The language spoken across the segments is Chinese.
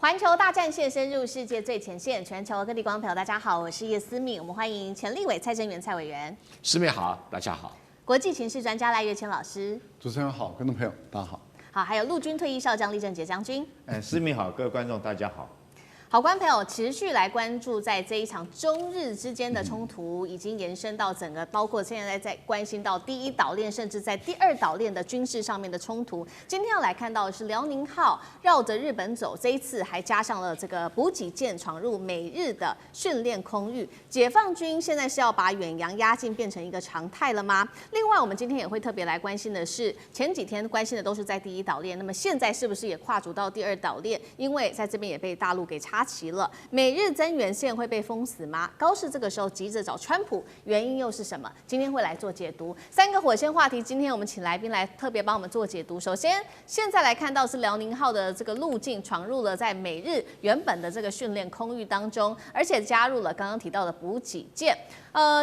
环球大战线深入世界最前线，全球各地观众朋友，大家好，我是叶思敏，我们欢迎前立委蔡正元蔡委员。思敏好，大家好。国际情势专家赖岳谦老师。主持人好，观众朋友大家好。好，还有陆军退役少将厉正杰将军。思敏好，各位观众大家好。好，观众朋友持续来关注，在这一场中日之间的冲突，已经延伸到整个，包括现在在关心到第一岛链，甚至在第二岛链的军事上面的冲突。今天要来看到的是辽宁号绕着日本走，这一次还加上了这个补给舰闯入美日的训练空域。解放军现在是要把远洋压境变成一个常态了吗？另外，我们今天也会特别来关心的是，前几天关心的都是在第一岛链，那么现在是不是也跨足到第二岛链？因为在这边也被大陆给插齐了。美日增援线会被封死吗？高市这个时候急着找川普，原因又是什么？今天会来做解读。三个火线话题，今天我们请来宾来特别帮我们做解读。首先，现在来看到是辽宁号的这个路径闯入了在美日原本的这个训练空域当中，而且加入了刚刚提到的补给舰。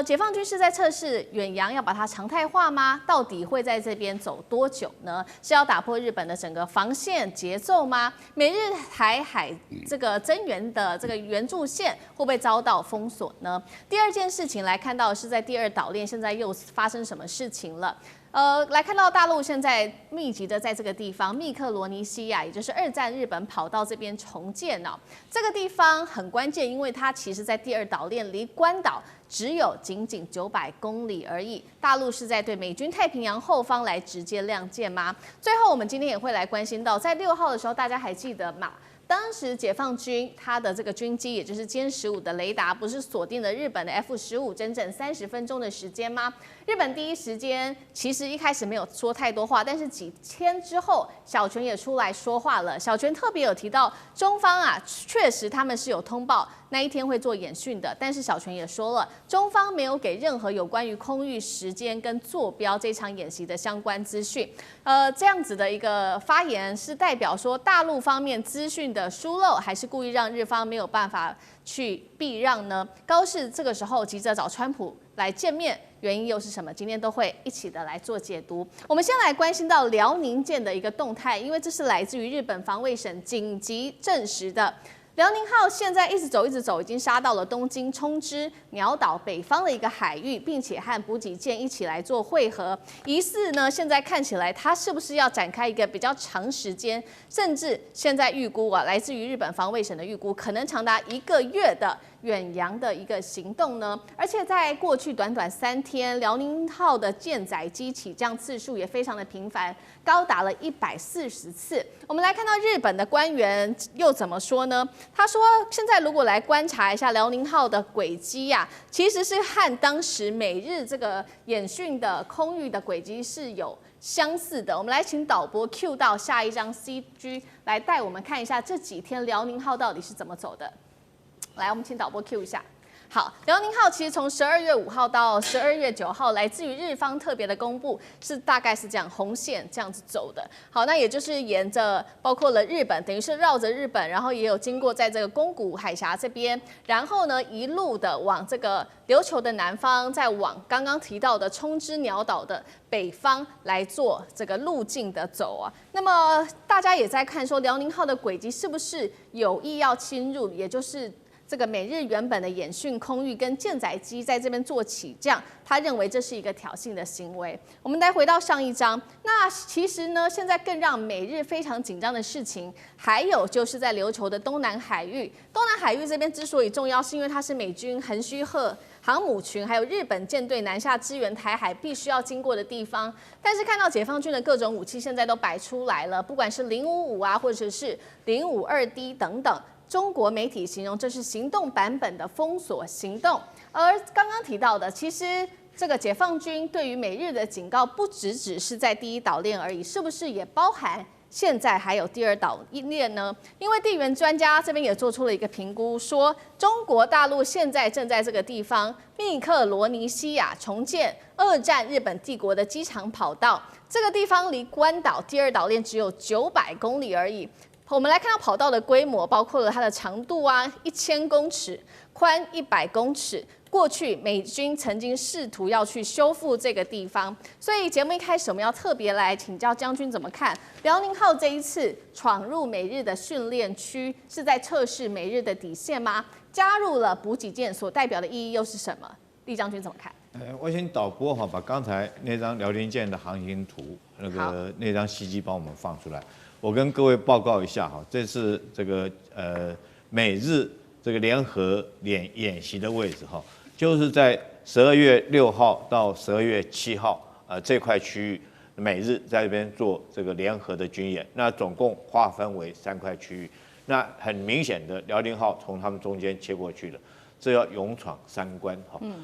解放军是在测试远洋要把它常态化吗？到底会在这边走多久呢？是要打破日本的整个防线节奏吗？美日台海这个增援的这个援助线会不会遭到封锁呢？第二件事情来看到是在第二岛链，现在又发生什么事情了？来看到大陆现在密集的在这个地方密克罗尼西亚，也就是二战日本跑到这边重建哦。这个地方很关键，因为它其实在第二岛链离关岛只有仅900公里而已。大陆是在对美军太平洋后方来直接亮剑吗？最后，我们今天也会来关心到，在6号的时候，大家还记得吗？当时解放军它的这个军机，也就是歼15的雷达，不是锁定了日本的 F-15整整30分钟的时间吗？日本第一时间其实一开始没有说太多话，但是几天之后，小泉也出来说话了。小泉特别有提到，中方啊，确实他们是有通报那一天会做演训的，但是小泉也说了，中方没有给任何有关于空域时间跟坐标这场演习的相关资讯。这样子的一个发言是代表说，大陆方面资讯的疏漏，还是故意让日方没有办法去避让呢？高市这个时候急着找川普来见面，原因又是什么？今天都会一起的来做解读。我们先来关心到辽宁舰的一个动态，因为这是来自于日本防卫省紧急证实的。辽宁号现在一直走，已经杀到了东京冲之鸟岛北方的一个海域，并且和补给舰一起来做会合。疑似呢，现在看起来它是不是要展开一个比较长时间，甚至现在预估啊，来自于日本防卫省的预估，可能长达1个月的远洋的一个行动呢？而且在过去短短3天，辽宁号的舰载机起降次数也非常的频繁，高达了140次。我们来看到日本的官员又怎么说呢？他说，现在如果来观察一下辽宁号的轨迹呀，其实是和当时美日这个演训的空域的轨迹是有相似的。我们来请导播 Q 到下一张 CG 来带我们看一下这几天辽宁号到底是怎么走的。来，我们请导播 Q 一下。好，辽宁号其实从12月5号到12月9号，来自于日方特别的公布，大概是这样红线这样子走的。好，那也就是沿着包括了日本，等于是绕着日本，然后也有经过在这个宫古海峡这边，然后呢一路的往这个琉球的南方，再往刚刚提到的冲之鸟岛的北方来做这个路径的走啊。那么大家也在看说，辽宁号的轨迹是不是有意要侵入，也就是这个美日原本的演训空域跟舰载机在这边做起降，他认为这是一个挑衅的行为。我们再回到上一章，那其实呢，现在更让美日非常紧张的事情，还有就是在琉球的东南海域。东南海域这边之所以重要，是因为它是美军横须贺航母群还有日本舰队南下支援台海必须要经过的地方。但是看到解放军的各种武器现在都摆出来了，不管是055啊，或者是052D 等等。中国媒体形容这是行动版本的封锁行动，而刚刚提到的，其实这个解放军对于美日的警告不只是在第一岛链而已，是不是也包含现在还有第二岛链呢？因为地缘专家这边也做出了一个评估，说中国大陆现在正在这个地方密克罗尼西亚重建2战日本帝国的机场跑道，这个地方离关岛第二岛链只有900公里而已。我们来看到跑道的规模，包括了它的长度啊1000公尺，宽100公尺，过去美军曾经试图要去修复这个地方，所以节目一开始我们要特别来请教将军怎么看辽宁号这一次闯入美日的训练区，是在测试美日的底线吗？加入了补给舰所代表的意义又是什么？厉将军怎么看？我请导播把刚才那张辽宁舰的航行图，那张CG帮我们放出来。我跟各位报告一下这是这个美日这个联合演习的位置就是在12月6号到12月7号这块区域，美日在这边做这个联合的军演，那总共划分为3块区域。那很明显的，辽宁号从他们中间切过去了，这要勇闯3关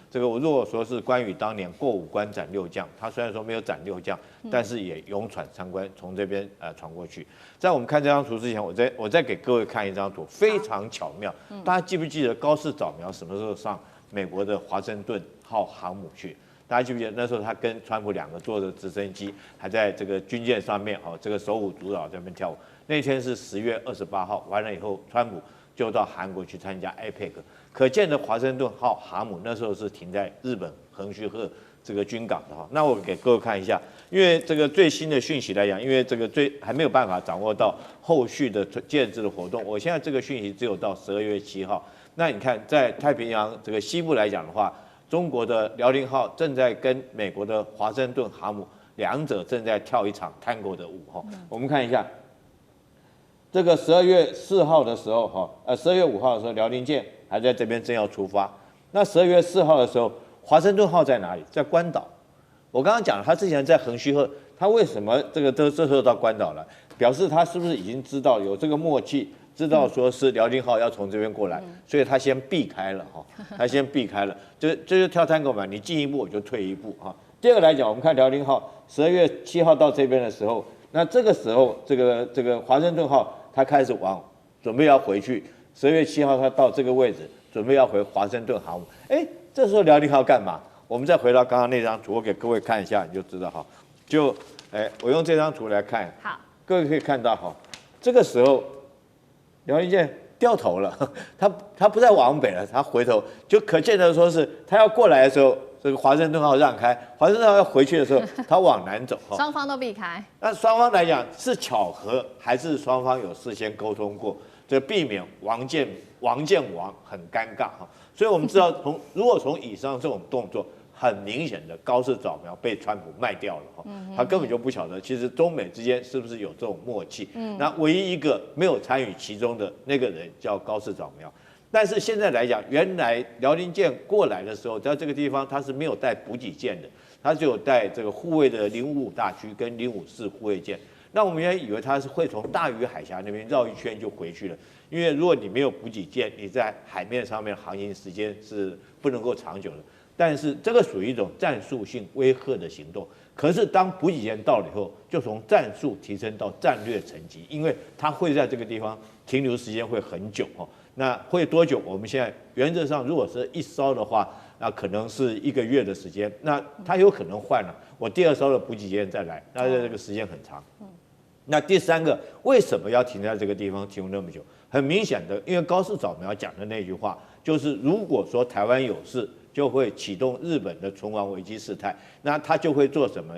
这个我如果说是关羽当年过5关斩6将，他虽然说没有斩6将，但是也勇闯3关，从这边闯过去。在我们看这张图之前，我再给各位看一张图，非常巧妙。大家记不记得高市早苗什么时候上美国的华盛顿号航母去？大家记不记得那时候他跟川普2个坐着直升机，还在这个军舰上面这个手舞足蹈在那边跳舞。那天是10月28号，完了以后，川普就到韩国去参加 APEC。可见的华盛顿号航母那时候是停在日本横须贺这个军港的那我给各位看一下，因为这个最新的讯息来讲，因为这个还没有办法掌握到后续的建制的活动，我现在这个讯息只有到12月7号。那你看，在太平洋这个西部来讲的话，中国的辽宁号正在跟美国的华盛顿航母两者正在跳一场 tango 的舞我们看一下，这个12月4号的时候12月5号的时候，辽宁舰还在这边正要出发。那12月4号的时候，华盛顿号在哪里？在关岛。我刚刚讲了，他之前在横须贺，他为什么这时候到关岛了？表示他是不是已经知道有这个默契？知道说是辽宁号要从这边过来，所以他先避开了他先避开了，这就跳tango嘛，你进一步我就退一步第二个来讲，我们看辽宁号12月7号到这边的时候，那这个时候这个华盛顿号它开始准备要回去，12月7号它到这个位置，准备要回华盛顿航母。这时候辽宁号干嘛？我们再回到刚刚那张图，我给各位看一下，你就知道我用这张图来看，好，各位可以看到这个时候。辽宁舰掉头了，他不再往北了，他回头，就可见得说是他要过来的时候，这个华盛顿号让开，华盛顿号要回去的时候，他往南走双方都避开。那双方来讲是巧合，还是双方有事先沟通过，这避免王见王很尴尬所以我们知道如果从以上这种动作。很明显的高市早苗被川普卖掉了他根本就不晓得，其实中美之间是不是有这种默契。那唯一一个没有参与其中的那个人叫高市早苗，但是现在来讲，原来辽宁舰过来的时候，在这个地方它是没有带补给舰的，它只有带这个护卫的055大驱跟054护卫舰。那我们原来以为它是会从大隅海峡那边绕一圈就回去了，因为如果你没有补给舰，你在海面上面航行时间是不能够长久的。但是这个属于一种战术性威吓的行动。可是当补给舰到了以后，就从战术提升到战略层级，因为它会在这个地方停留时间会很久那会多久？我们现在原则上，如果是一艘的话，那可能是1个月的时间。那它有可能换了，我第2艘的补给舰再来，那这个时间很长。那第3个，为什么要停在这个地方停那么久？很明显的，因为高市早苗讲的那句话，就是如果说台湾有事，就会启动日本的存亡危机事态，那他就会做什么？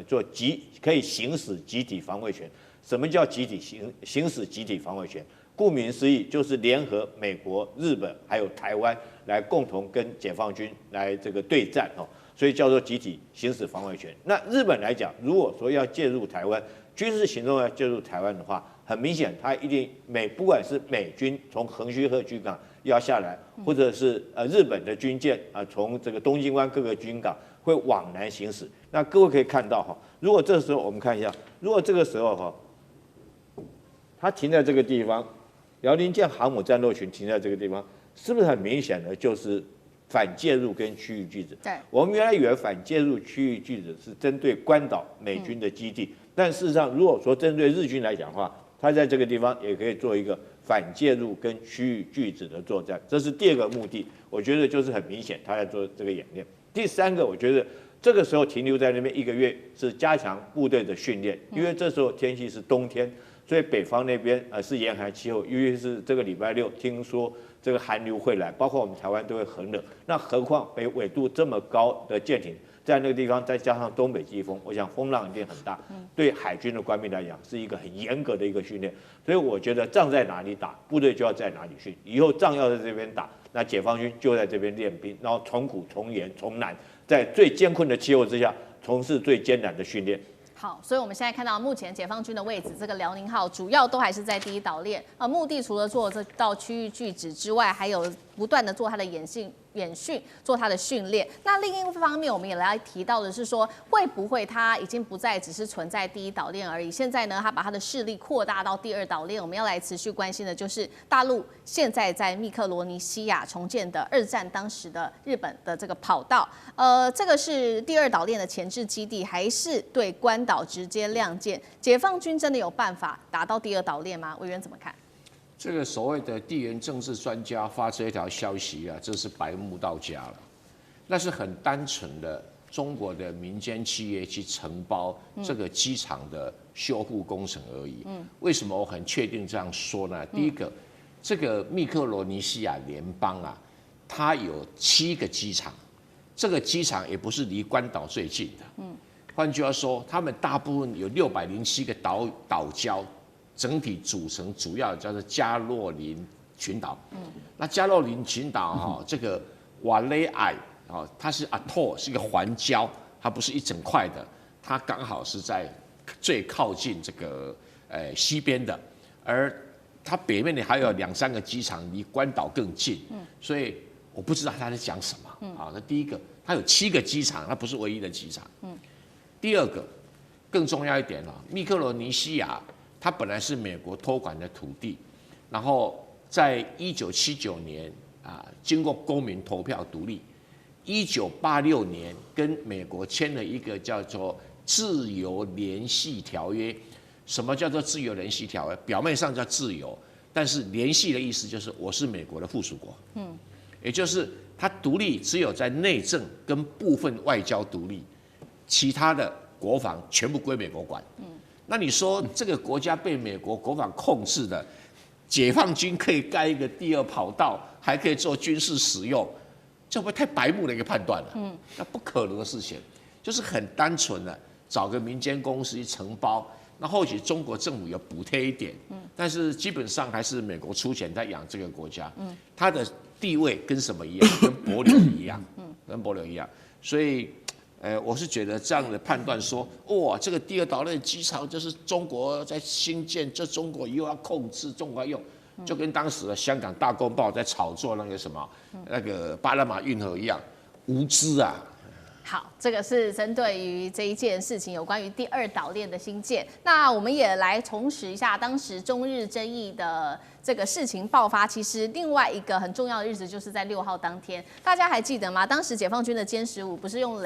可以行使集体防卫权。什么叫集体行使集体防卫权？顾名思义，就是联合美国、日本还有台湾来共同跟解放军来这个对战所以叫做集体行使防卫权。那日本来讲，如果说要介入台湾军事行动要介入台湾的话，很明显，他一定不管是美军从横须贺军港要下来，或者是日本的军舰从这个东京湾各个军港会往南行驶。那各位可以看到如果这时候我们看一下，如果这个时候它停在这个地方，辽宁舰航母战斗群停在这个地方，是不是很明显的就是反介入跟区域拒止？对，我们原来以为反介入区域拒止是针对关岛美军的基地，但事实上如果说针对日军来讲的话，他在这个地方也可以做一个反介入跟区域拒止的作战，这是第2个目的。我觉得就是很明显他在做这个演练。第3个，我觉得这个时候停留在那边1个月是加强部队的训练，因为这时候天气是冬天，所以北方那边是严寒气候，尤其是这个礼拜六，听说这个寒流会来，包括我们台湾都会很冷。那何况纬度这么高的舰艇在那个地方，再加上东北季风，我想风浪一定很大，对海军的官兵来讲是一个很严格的一个训练。所以我觉得仗在哪里打，部队就要在哪里训。以后仗要在这边打，那解放军就在这边练兵，然后从苦从严从难，在最艰困的气候之下，从事最艰难的训练。好，所以我们现在看到目前解放军的位置，这个辽宁号主要都还是在第一岛链，目的除了做这道区域拒止之外，还有不断的做它的演训，做它的训练。那另一方面，我们也来提到的是说，会不会它已经不再只是存在第一岛链而已？现在呢，它把它的势力扩大到第二岛链。我们要来持续关心的就是大陆现在在密克罗尼西亚重建的二战当时的日本的这个跑道。这个是第二岛链的前置基地，还是对关岛直接亮剑？解放军真的有办法打到第二岛链吗？委员怎么看？这个所谓的地缘政治专家发这条消息啊，真是白目到家了。那是很单纯的中国的民间企业去承包这个机场的修复工程而已。为什么我很确定这样说呢？第一个，这个密克罗尼西亚联邦啊，它有7个机场，这个机场也不是离关岛最近的。换句话说，他们大部分有607个岛礁。整体组成主要叫做加洛林群岛。那加洛林群岛这个瓦雷埃它是 atoll， 是一个环礁，它不是一整块的，它刚好是在最靠近这个西边的，而它北面呢还有2、3个机场离关岛更近。所以我不知道他在讲什么。那第一个，它有7个机场，它不是唯一的机场。第二个，更重要一点密克罗尼西亚。它本来是美国托管的土地，然后在1979年经过公民投票独立，1986年跟美国签了一个叫做自由联系条约。什么叫做自由联系条约？表面上叫自由，但是联系的意思就是我是美国的附属国。也就是它独立只有在内政跟部分外交独立，其他的国防全部归美国管。那你说这个国家被美国国防控制的，解放军可以盖一个第二跑道，还可以做军事使用，这会不会太白目的一个判断了？那不可能的事情，就是很单纯的找个民间公司去承包，那或许中国政府有补贴一点，但是基本上还是美国出钱在养这个国家，它的地位跟什么一样？跟帛琉一样，跟帛琉一样，所以。我是觉得这样的判断说，哇，这个第二岛链机场就是中国在兴建，这中国又要控制，中国要用，就跟当时的香港大公报在炒作那个什么那个巴拿马运河一样，无知啊。好，这个是针对于这一件事情，有关于第二岛链的兴建。那我们也来重拾一下当时中日争议的这个事情爆发。其实另外一个很重要的日子就是在6号当天，大家还记得吗？当时解放军的歼15不是用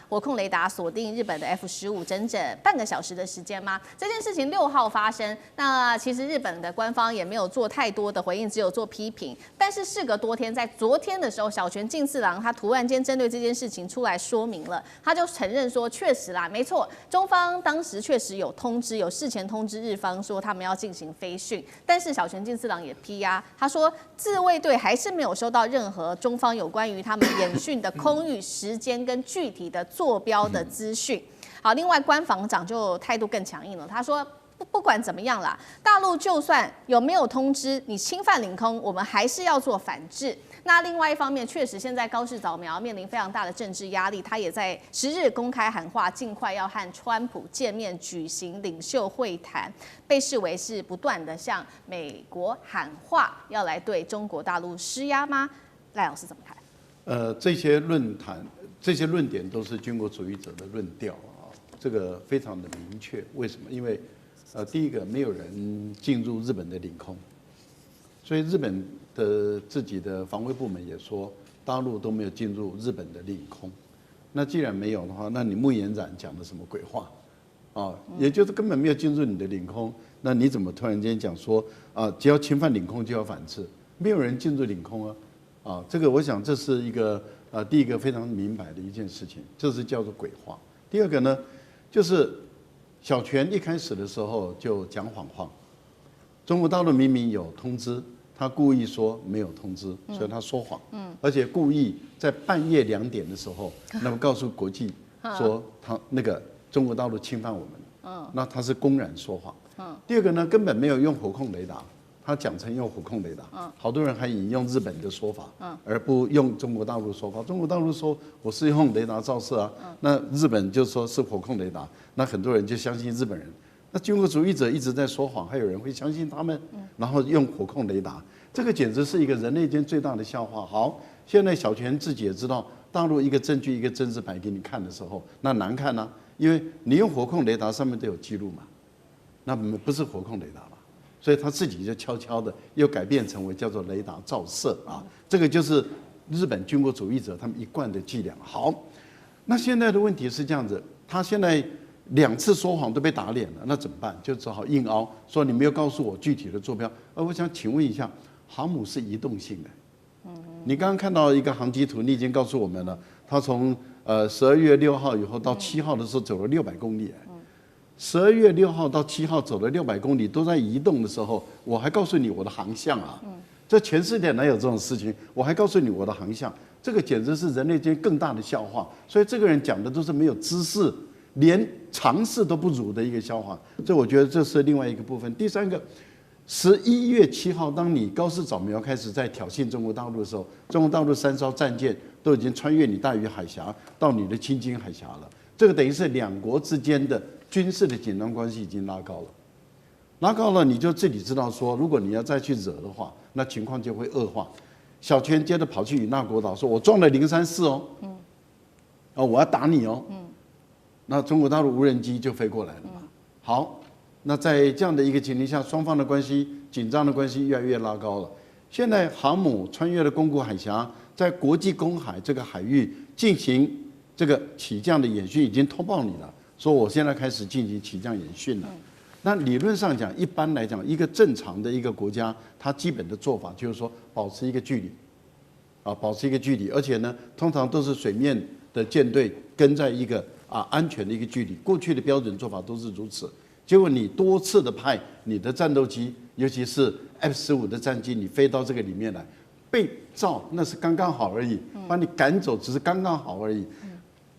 火控雷达锁定日本的 F-15整整半个小时的时间吗？这件事情6号发生，那其实日本的官方也没有做太多的回应，只有做批评。但是事隔多天，在昨天的时候，小泉进次郎他突然间针对这件事情出来说明了，他就承认说，确实啦，没错，中方当时确实有事前通知日方说他们要进行飞训，但是小泉进次郎也批他说自卫队还是没有收到任何中方有关于他们演训的空域时间跟具体的坐标的资讯。好，另外官房长就态度更强硬了，他说。不管怎么样啦，大陆就算有没有通知你侵犯领空，我们还是要做反制。那另外一方面，确实现在高市早苗面临非常大的政治压力，他也在10日公开喊话，尽快要和川普见面举行领袖会谈，被视为是不断的向美国喊话，要来对中国大陆施压吗？赖老师怎么看？这些论坛、这些论点都是军国主义者的论调这个非常的明确。为什么？因为第一个，没有人进入日本的领空，所以日本的自己的防卫部门也说，大陆都没有进入日本的领空。那既然没有的话，那你穆延展讲的什么鬼话也就是根本没有进入你的领空，那你怎么突然间讲说只要侵犯领空就要反制？没有人进入领空这个我想这是一个第一个非常明白的一件事情，这是叫做鬼话。第二个呢，就是小泉一开始的时候就讲谎话，中国大陆明明有通知，他故意说没有通知，所以他说谎。而且故意在半夜2点的时候，那么告诉国际说他那个中国大陆侵犯我们，那他是公然说谎。第二个呢，根本没有用火控雷达，他讲成用火控雷达，好多人还引用日本的说法，而不用中国大陆说法。中国大陆说我是用雷达照射啊，那日本就说是火控雷达，那很多人就相信日本人。那军国主义者一直在说谎，还有人会相信他们，然后用火控雷达，这个简直是一个人类间最大的笑话。好，现在小泉自己也知道，大陆一个证据一个政治摆给你看的时候，那难看啊，因为你用火控雷达上面都有记录嘛，那不是火控雷达嘛，所以他自己就悄悄的又改变成为叫做雷达照射啊，这个就是日本军国主义者他们一贯的伎俩。好，那现在的问题是这样子，他现在2次说谎都被打脸了，那怎么办？就只好硬凹，说你没有告诉我具体的坐标。我想请问一下，航母是移动性的，你刚刚看到一个航机图，你已经告诉我们了，它从12月6号以后到7号的时候走了600公里。12月6号到7号走了600公里，都在移动的时候，我还告诉你我的航向啊！这全世界哪有这种事情？我还告诉你我的航向，这个简直是人类间更大的笑话。所以这个人讲的都是没有知识，连常识都不如的一个笑话。这我觉得这是另外一个部分。第三个，11月7号，当你高市早苗开始在挑衅中国大陆的时候，中国大陆3艘战舰都已经穿越你大隅海峡到你的青津海峡了。这个等于是2国之间的军事的紧张关系已经拉高了，拉高了，你就自己知道说，如果你要再去惹的话，那情况就会恶化。小泉接着跑去与那国岛说：“我撞了034哦，我要打你哦。”那中国大陆无人机就飞过来了嘛。好，那在这样的一个情形下，双方的关系紧张的关系越来越拉高了。现在航母穿越了宫古海峡，在国际公海这个海域进行这个起降的演训，已经通报你了。说我现在开始进行起降演训了。那理论上讲，一般来讲，一个正常的一个国家，它基本的做法就是说保持一个距离，保持一个距离，而且呢，通常都是水面的舰队跟在一个安全的一个距离。过去的标准做法都是如此。结果你多次的派你的战斗机，尤其是 F-15的战机，你飞到这个里面来，被照那是刚刚好而已，把你赶走只是刚刚好而已。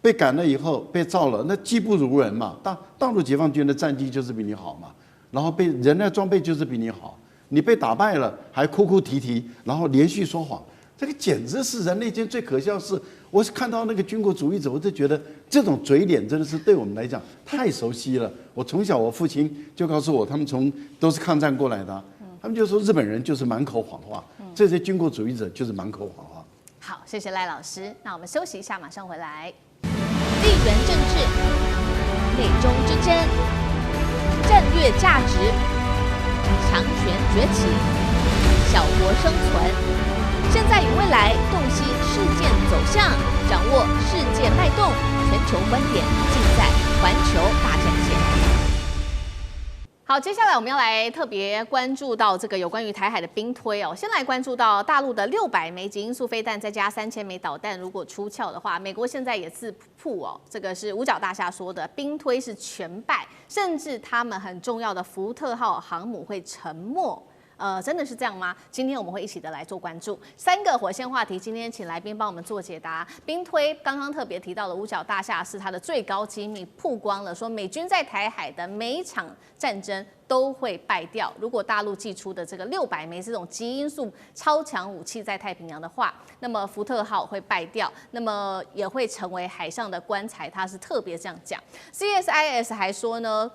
被赶了以后被照了，那技不如人嘛。大陆解放军的战机就是比你好嘛，然后被人的装备就是比你好，你被打败了还哭哭啼啼，然后连续说谎，这个简直是人类间最可笑的事。我是看到那个军国主义者，我就觉得这种嘴脸真的是对我们来讲太熟悉了。我从小我父亲就告诉我，他们都是抗战过来的，他们就说日本人就是满口谎话，这些军国主义者就是满口谎话。好，谢谢赖老师。那我们休息一下，马上回来。地缘政治、美中之争、战略价值、强权崛起、小国生存，现在与未来洞悉事件走向，掌握世界脉动，全球观点尽在环球大战线。好，接下来我们要来特别关注到这个有关于台海的兵推哦。先来关注到大陆的600枚极音速飞弹，再加3000枚导弹，如果出鞘的话，美国现在也自曝哦，这个是五角大厦说的，兵推是全败，甚至他们很重要的福特号航母会沉没。真的是这样吗？今天我们会一起的来做关注3个火线话题。今天请来宾帮我们做解答。兵推刚刚特别提到的五角大厦是它的最高机密曝光了，说美军在台海的每一场战争都会败掉。如果大陆寄出的这个600枚这种极音速超强武器在太平洋的话，那么福特号会败掉，那么也会成为海上的棺材。他是特别这样讲。CSIS 还说呢，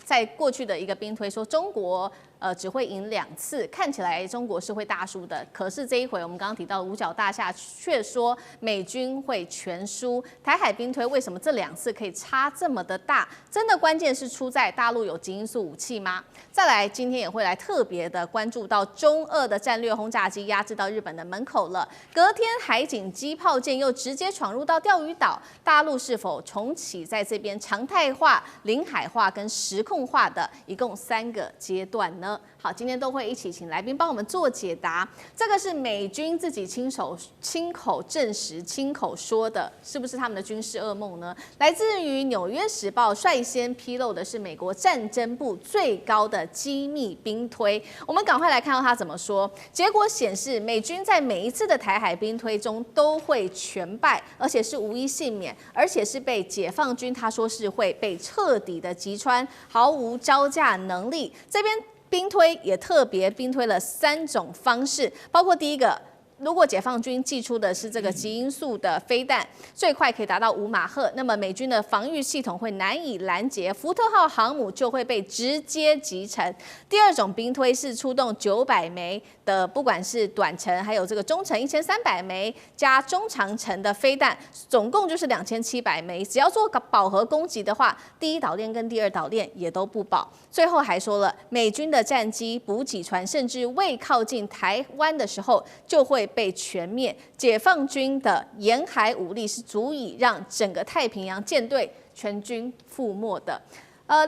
在过去的一个兵推说中国只会赢2次，看起来中国是会大输的。可是这一回我们刚刚提到的五角大厦却说美军会全输。台海兵推为什么这2次可以差这么的大？真的关键是出在大陆有极音速武器吗？再来，今天也会来特别的关注到中俄的战略轰炸机压制到日本的门口了。隔天海警机炮舰又直接闯入到钓鱼岛，大陆是否重启在这边常态化、领海化跟实控化的一共3个阶段呢？呢？好，今天都会一起请来宾帮我们做解答。这个是美军自己亲口证实、亲口说的，是不是他们的军事噩梦呢？来自于《纽约时报》率先披露的是美国战争部最高的机密兵推。我们赶快来看到他怎么说。结果显示，美军在每一次的台海兵推中都会全败，而且是无一幸免，而且是被解放军他说是会被彻底的击穿，毫无招架能力。这边兵推也特别兵推了3种方式，包括第一个，如果解放军寄出的是这个极音速的飞弹，最快可以达到5马赫，那么美军的防御系统会难以拦截，福特号航母就会被直接击沉。第二种兵推是出动900枚的，不管是短程还有这个中程1300枚加中长程的飞弹，总共就是2700枚。只要做饱和攻击的话，第一岛链跟第二岛链也都不保。最后还说了，美军的战机、补给船甚至未靠近台湾的时候就会被全灭，解放军的沿海武力是足以让整个太平洋舰队全军覆没的。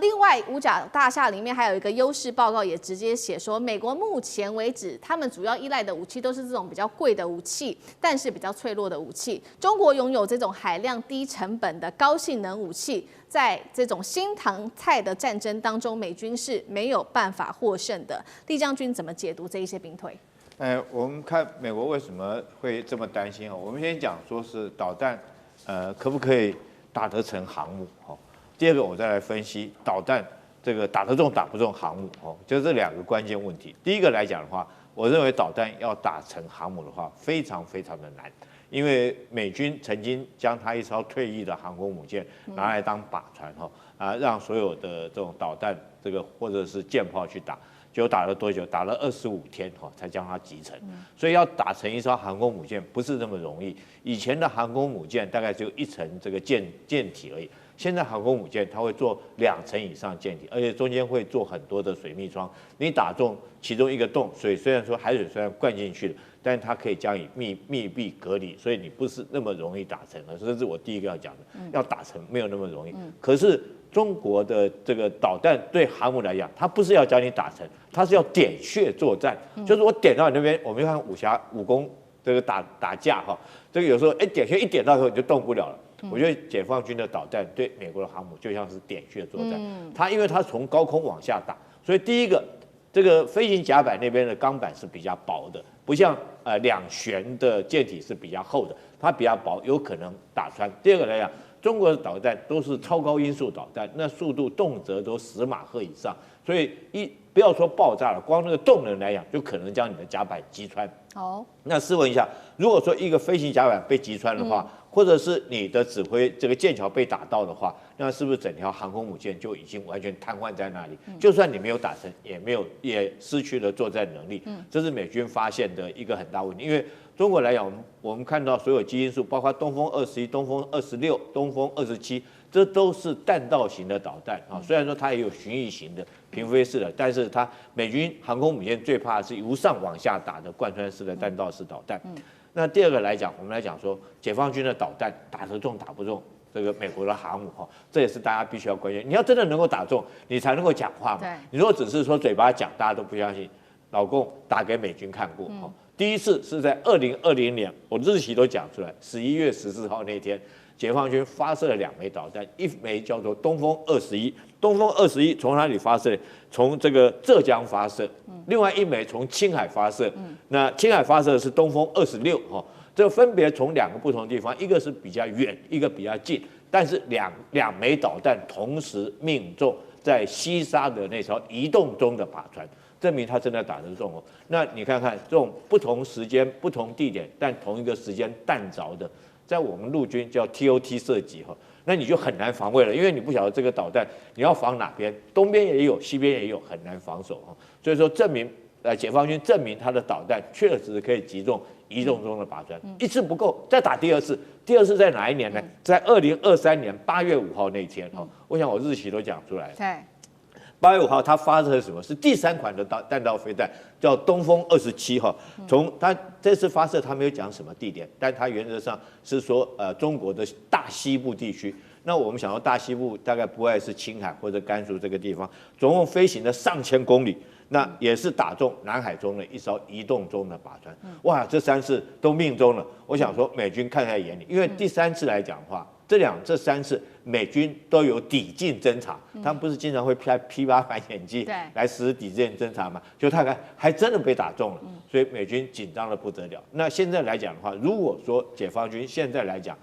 另外五角大厦里面还有一个优势报告，也直接写说，美国目前为止，他们主要依赖的武器都是这种比较贵的武器，但是比较脆弱的武器。中国拥有这种海量、低成本的高性能武器，在这种新唐菜的战争当中，美军是没有办法获胜的。厉将军怎么解读这一些兵推？我们看美国为什么会这么担心啊？我们先讲说是导弹，可不可以打得成航母？第二个，我再来分析导弹这个打得中打不中航母就这2个关键问题。第一个来讲的话，我认为导弹要打成航母的话，非常非常的难，因为美军曾经将它一艘退役的航空母舰拿来当靶船让所有的这种导弹这个或者是舰炮去打。结果打了多久？打了25天才将它击沉。所以要打成一艘航空母舰不是那么容易。以前的航空母舰大概只有1层这个舰体而已，现在航空母舰它会做2层以上舰体，而且中间会做很多的水密窗。你打中其中一个洞，水虽然说海水虽然灌进去了，但是它可以将你密闭隔离，所以你不是那么容易打成的。这是我第一个要讲的，要打成没有那么容易。可是中国的这个导弹对航母来讲，它不是要将你打成，它是要点穴作战，就是我点到你那边，我们看武功这个打架这个有时候点穴一点到以后你就动不了了。我觉得解放军的导弹对美国的航母就像是点穴作战，它因为它从高空往下打，所以第一个这个飞行甲板那边的钢板是比较薄的，不像2旋的舰体是比较厚的，它比较薄，有可能打穿。第二个来讲，中国的导弹都是超高音速导弹，那速度动辄都10马赫以上，所以不要说爆炸了，光那个动能来讲，就可能将你的甲板击穿。那试问一下，如果说一个飞行甲板被击穿的话，或者是你的指挥这个舰桥被打到的话，那是不是整条航空母舰就已经完全瘫痪在那里？就算你没有打成，也失去了作战能力。这是美军发现的一个很大问题。因为中国来讲，我们看到所有基因数，包括东风21、东风26、东风27，这都是弹道型的导弹虽然说它也有巡弋型的平飞式的，但是它美军航空母舰最怕的是由上往下打的贯穿式的弹道式导弹。那第二个来讲，我们来讲说解放军的导弹打得中打不中这个美国的航母这也是大家必须要关心。你要真的能够打中，你才能够讲话嘛。你如果只是说嘴巴讲，大家都不相信。老共打给美军看过第一次是在2020年，我日期都讲出来，11月14号那天，解放军发射了2枚导弹，一枚叫做东风21，东风21从哪里发射？从这个浙江发射，另外一枚从青海发射。那青海发射的是东风26这分别从2个不同地方，一个是比较远，一个比较近，但是两枚导弹同时命中在西沙的那艘移动中的靶船，证明他真的打得中那你看看这种不同时间、不同地点，但同一个时间弹着的，在我们陆军叫 TOT 射击那你就很难防卫了，因为你不晓得这个导弹你要防哪边，东边也有，西边也有，很难防守所以说证明解放军证明他的导弹确实可以击中移动中的靶船，一次不够，再打第二次。第二次在哪一年呢？在2023年8月5号那天我想我日期都讲出来了。8月5号，他发射的什么？是第3款的弹道飞弹，叫东风27从他这次发射，他没有讲什么地点，但他原则上是说中国的大西部地区。那我们想到大西部大概不外是青海或者甘肃这个地方，总共飞行了上千公里。那也是打中南海中的一艘移动中的靶船。哇，这3次都命中了。我想说美军看在眼里，因为第3次来讲的话，这3次美军都有抵近侦察，他们不是经常会派 P8反潜机来实施抵近侦察吗？就他还真的被打中了，所以美军紧张的不得了。那现在来讲的话，如果说解放军现在来讲，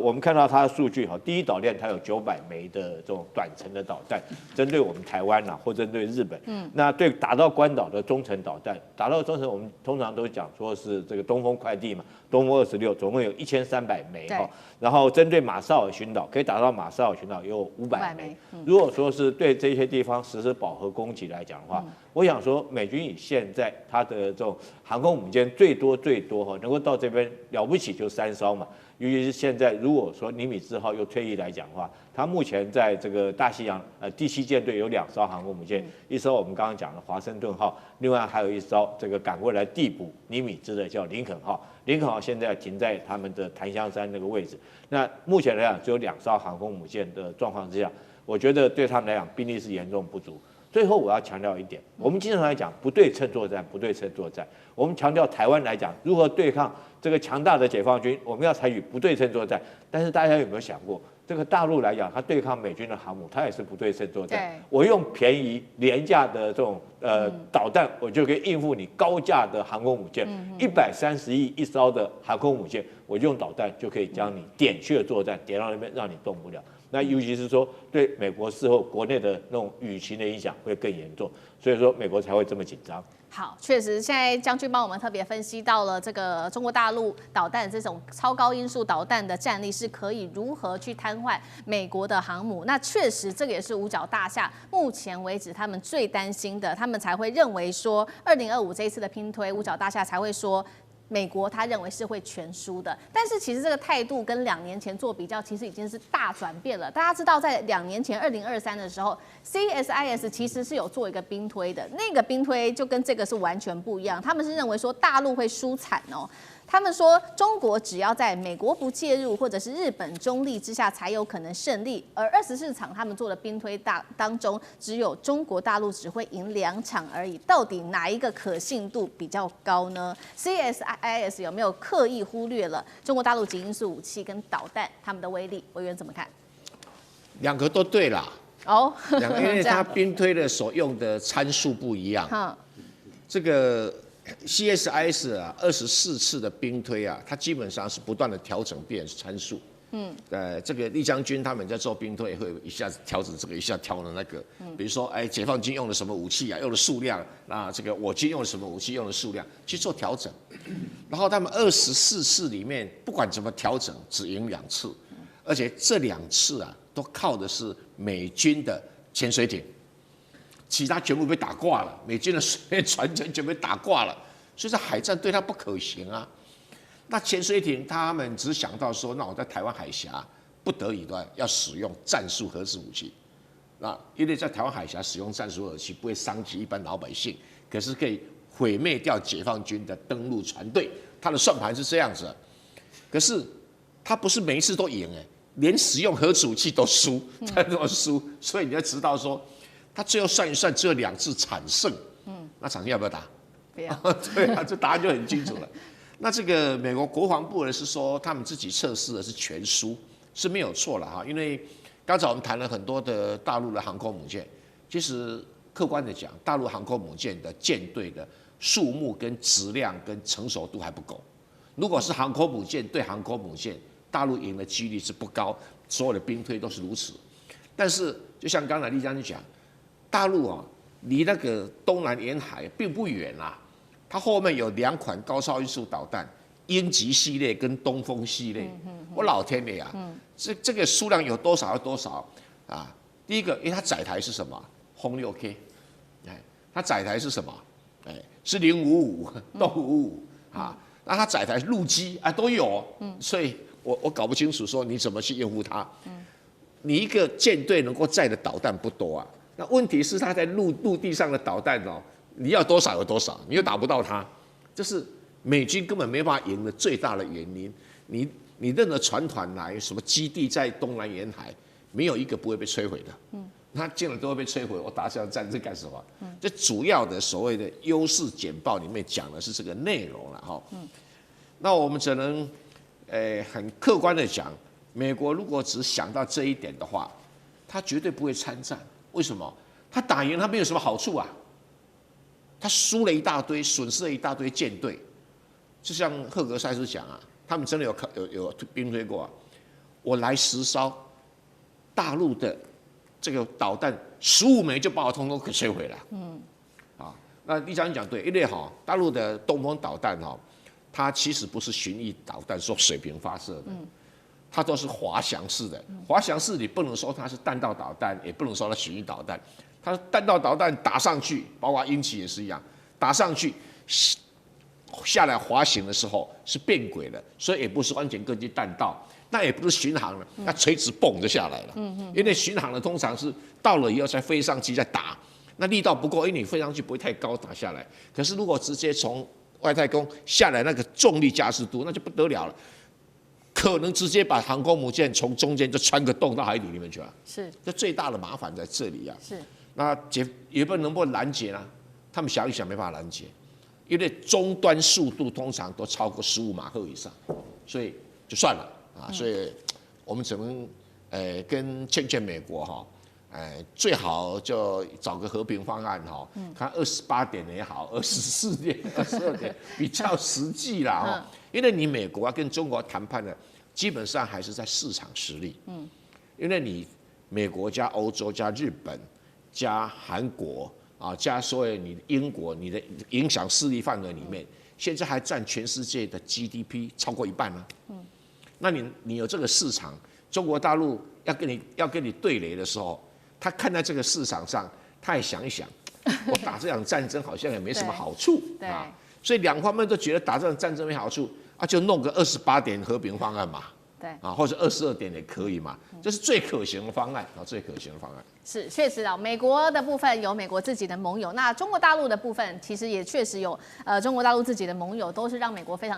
我们看到它的数据哈，第一岛链它有900枚的这种短程的导弹，针对我们台湾或针对日本。那对打到关岛的中程导弹，打到中程我们通常都讲说是这个东风快递嘛，东风26总共有1300枚哈。然后针对马绍尔群岛可以打到马绍尔群岛有500枚。如果说是对这些地方实施饱和攻击来讲的话，我想说美军以现在它的这种航空母舰最多能够到这边了不起就3艘嘛。尤其是现在，如果说尼米兹号又退役来讲的话，它目前在这个大西洋第7舰队有2艘航空母舰，一艘我们刚刚讲的华盛顿号，另外还有一艘这个赶过来递补尼米兹的叫林肯号。林肯号现在停在他们的檀香山那个位置。那目前来讲，只有2艘航空母舰的状况之下，我觉得对他们来讲兵力是严重不足。最后我要强调一点，我们经常来讲不对称作战，我们强调台湾来讲如何对抗这个强大的解放军，我们要采取不对称作战。但是大家有没有想过，这个大陆来讲，它对抗美军的航母，它也是不对称作战。我用便宜廉价的这种导弹，我就可以应付你高价的航空母舰，130亿一艘的航空母舰，我就用导弹就可以将你点穴作战，点到那边让你动不了。那尤其是说对美国事后国内的那种舆情的影响会更严重，所以说美国才会这么紧张。好，确实，现在将军帮我们特别分析到了这个中国大陆导弹这种超高音速导弹的战力是可以如何去瘫痪美国的航母。那确实，这个也是五角大厦目前为止他们最担心的，他们才会认为说2025这一次的拼推，五角大厦才会说。美国他认为是会全输的，但是其实这个态度跟2年前做比较，其实已经是大转变了。大家知道，在2年前2023的时候 ，CSIS 其实是有做一个兵推的，那个兵推就跟这个是完全不一样。他们是认为说大陆会输惨哦。他们说，中国只要在美国不介入或者是日本中立之下，才有可能胜利。而24场他们做的兵推当中，只有中国大陆只会赢2场而已。到底哪一个可信度比较高呢 ？CSIS 有没有刻意忽略了中国大陆极音速武器跟导弹他们的威力？委员怎么看？2个都对啦。哦，因为它兵推的所用的参数不一样。这个。CSIS 啊，24次的兵推啊，它基本上是不断的调整变参数。这个李将军他们在做兵推，会一下子调整这个，一下调整那个。比如说，解放军用了什么武器啊，用的数量，那这个我军用了什么武器，用的数量去做调整。然后他们24次里面，不管怎么调整，只赢2次，而且这2次啊，都靠的是美军的潜水艇。其他全部被打挂了，美军的水面船全被打挂了，所以这海战对他不可行啊。那潜水艇他们只想到说，那我在台湾海峡不得已的要使用战术核子武器，那因为在台湾海峡使用战术核子武器不会伤及一般老百姓，可是可以毁灭掉解放军的登陆船队。他的算盘是这样子，可是他不是每一次都赢连使用核子武器都输，才这么输，所以你要知道说。他最后算一算，只有2次惨胜，那场要不要打？不要。对啊，这答案就很清楚了。那这个美国国防部呢是说，他们自己测试的是全输，是没有错了哈。因为刚才我们谈了很多的大陆的航空母舰，其实客观的讲，大陆航空母舰的舰队的数目跟质量跟成熟度还不够。如果是航空母舰对航空母舰，大陆赢的几率是不高，所有的兵推都是如此。但是就像刚才李将军讲。大陆啊，离那个东南沿海并不远啦。它后面有2款高超音速导弹，鹰击系列跟东风系列。我老天爷啊！这个数量有多少有多少啊？第一个，因为它载台是什么？轰6K，它载台是什么？是055、动555啊。那它载台陆基啊都有，所以我搞不清楚说你怎么去应付它。你一个舰队能够载的导弹不多啊。那问题是，他在陆地上的导弹哦，你要多少有多少，你又打不到他，这是美军根本没办法赢的最大的原因。你任何船团来，什么基地在东南沿海，没有一个不会被摧毁的。它进来都会被摧毁，我打这场战争干什么？这主要的所谓的优势简报里面讲的是这个内容了哈。那我们只能很客观的讲，美国如果只想到这一点的话，他绝对不会参战。为什么？他打赢他没有什么好处啊，他输了一大堆，损失了一大堆舰队。就像赫格塞斯讲啊，他们真的有兵推过啊，我来10艘，大陆的这个导弹15枚就把我通通给摧毁了。那李将军讲对，因为大陆的东风导弹它其实不是巡弋导弹，说水平发射的，它都是滑翔式的。滑翔式你不能说它是弹道导弹，也不能说它巡弋导弹。它弹道导弹打上去，包括鹰击也是一样，打上去下来滑行的时候是变轨的，所以也不是完全根据弹道，那也不是巡航了，那垂直蹦就下来了。因为巡航的通常是到了以后才飞上去再打，那力道不够，因为你飞上去不会太高打下来。可是如果直接从外太空下来，那个重力加速度那就不得了了，可能直接把航空母舰从中间就穿个洞到海底里面去了。是，这最大的麻烦在这里啊。是，那也不能拦截呢？他们想一想没办法拦截，因为终端速度通常都超过15马赫以上，所以就算了啊。所以我们只能跟劝美国最好就找个和平方案看28点也好，24点、22点比较实际啦因为你美国跟中国谈判的基本上还是在市场实力，因为你美国加欧洲加日本加韩国加所有你英国你的影响势力范围里面，现在还占全世界的 GDP 超过一半呢。那你有这个市场，中国大陆要跟你对垒的时候，他看在这个市场上，他也想一想，我打这场战争好像也没什么好处啊，所以两方面都觉得打这场战争没好处就弄个28点和平方案嘛。对或者22点也可以嘛，这是最可行的方案最可行的方案。是，确实美国的部分有美国自己的盟友，那中国大陆的部分其实也确实有中国大陆自己的盟友，都是让美国非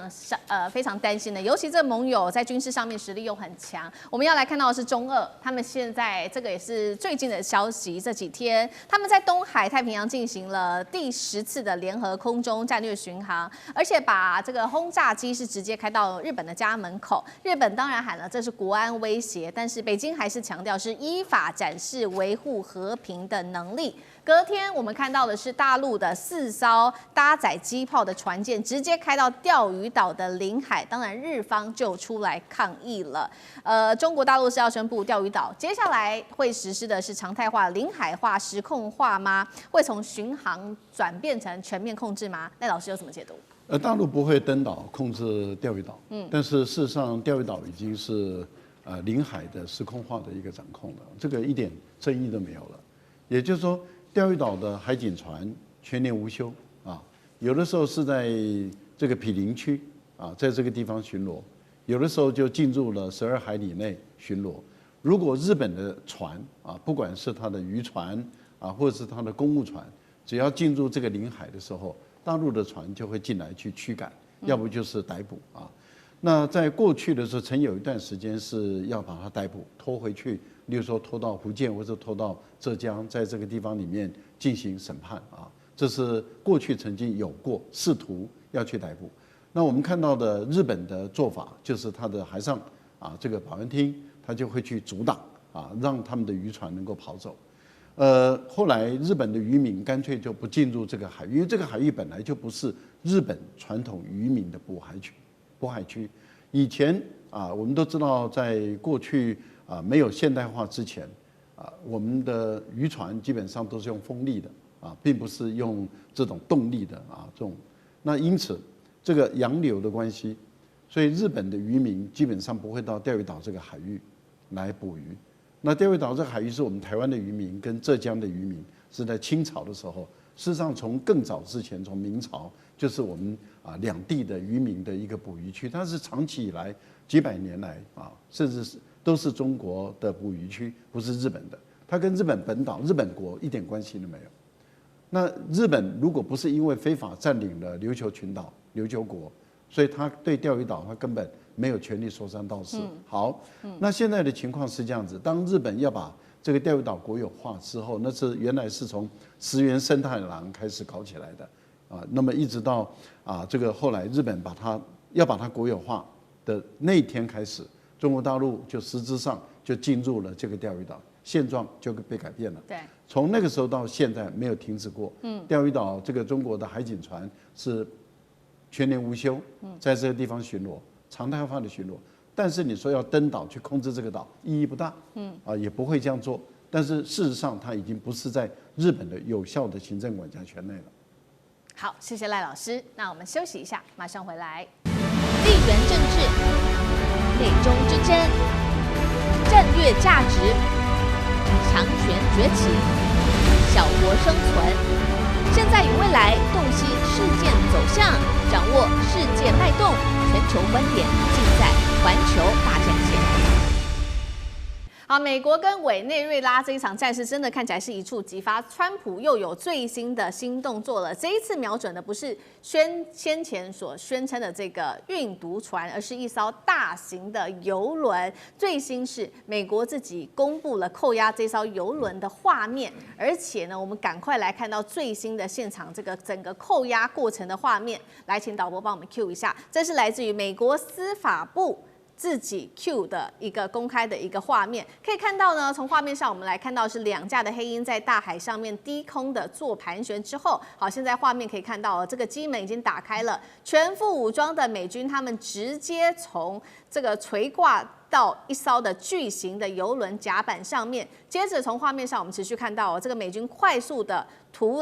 常担心的。尤其这盟友在军事上面实力又很强。我们要来看到的是中俄，他们现在这个也是最近的消息，这几天他们在东海太平洋进行了第10次的联合空中战略巡航，而且把这个轰炸机是直接开到日本的家门口。日本当然喊了这是国安威胁，但是北京还是强调是依法展示维护和平的能力。隔天我们看到的是大陆的4艘搭载机炮的船舰直接开到钓鱼岛的领海，当然日方就出来抗议了。中国大陆是要宣布钓鱼岛接下来会实施的是常态化、领海化、实控化吗？会从巡航转变成全面控制吗？赖老师有怎么解读？大陆不会登岛控制钓鱼岛，但是事实上钓鱼岛已经是领海的实控化的一个掌控了，这个一点争议都没有了。也就是说，钓鱼岛的海警船全年无休有的时候是在这个毗邻区在这个地方巡逻，有的时候就进入了12海里内巡逻。如果日本的船不管是它的渔船或者是它的公务船，只要进入这个领海的时候，大陆的船就会进来去驱赶，要不就是逮捕那在过去的时候，曾有一段时间是要把它逮捕拖回去，例如说拖到福建或者拖到浙江，在这个地方里面进行审判这是过去曾经有过试图要去逮捕。那我们看到的日本的做法，就是它的海上这个保安厅，它就会去阻挡让他们的渔船能够跑走。后来日本的渔民干脆就不进入这个海域，因为这个海域本来就不是日本传统渔民的渤海区。以前我们都知道，在过去没有现代化之前我们的渔船基本上都是用风力的并不是用这种动力的这种。那因此这个洋流的关系，所以日本的渔民基本上不会到钓鱼岛这个海域来捕鱼。那钓鱼岛这个海域是我们台湾的渔民跟浙江的渔民是在清朝的时候，事实上从更早之前，从明朝就是我们两地的渔民的一个捕鱼区，它是长期以来几百年来甚至都是中国的捕鱼区，不是日本的。它跟日本本岛、日本国一点关系都没有。那日本如果不是因为非法占领了琉球群岛、琉球国，所以他对钓鱼岛他根本没有权利说三道四。好，那现在的情况是这样子：当日本要把这个钓鱼岛国有化之后，那是原来是从石原生太郎开始搞起来的啊，那么一直到这个后来日本要把它国有化的那一天开始，中国大陆就实质上就进入了这个钓鱼岛，现状就被改变了。对，从那个时候到现在没有停止过。钓鱼岛这个中国的海警船是全年无休，在这个地方巡逻，常态化的巡逻。但是你说要登岛去控制这个岛，意义不大，也不会这样做。但是事实上，它已经不是在日本的有效的行政管辖权内了。好，谢谢赖老师。那我们休息一下，马上回来。地缘政治、内中之争、战略价值、强权崛起、小国生存，现在与未来洞悉事件走向，掌握世界脉动，全球观点尽在环球大战线。好，美国跟委内瑞拉这一场战事真的看起来是一触即发，川普又有最新的新动作了。这一次瞄准的不是先前所宣称的这个运毒船，而是一艘大型的游轮。最新是美国自己公布了扣押这艘游轮的画面，而且呢，我们赶快来看到最新的现场这个整个扣押过程的画面。来，请导播帮我们 cue 一下，这是来自于美国司法部自己 Q 的一个公开的一个画面，可以看到呢，从画面上我们来看到是2架的黑鹰在大海上面低空的做盘旋之后，好，现在画面可以看到这个机门已经打开了，全副武装的美军他们直接从这个垂挂到一艘的巨型的游轮甲板上面，接着从画面上我们持续看到这个美军快速的突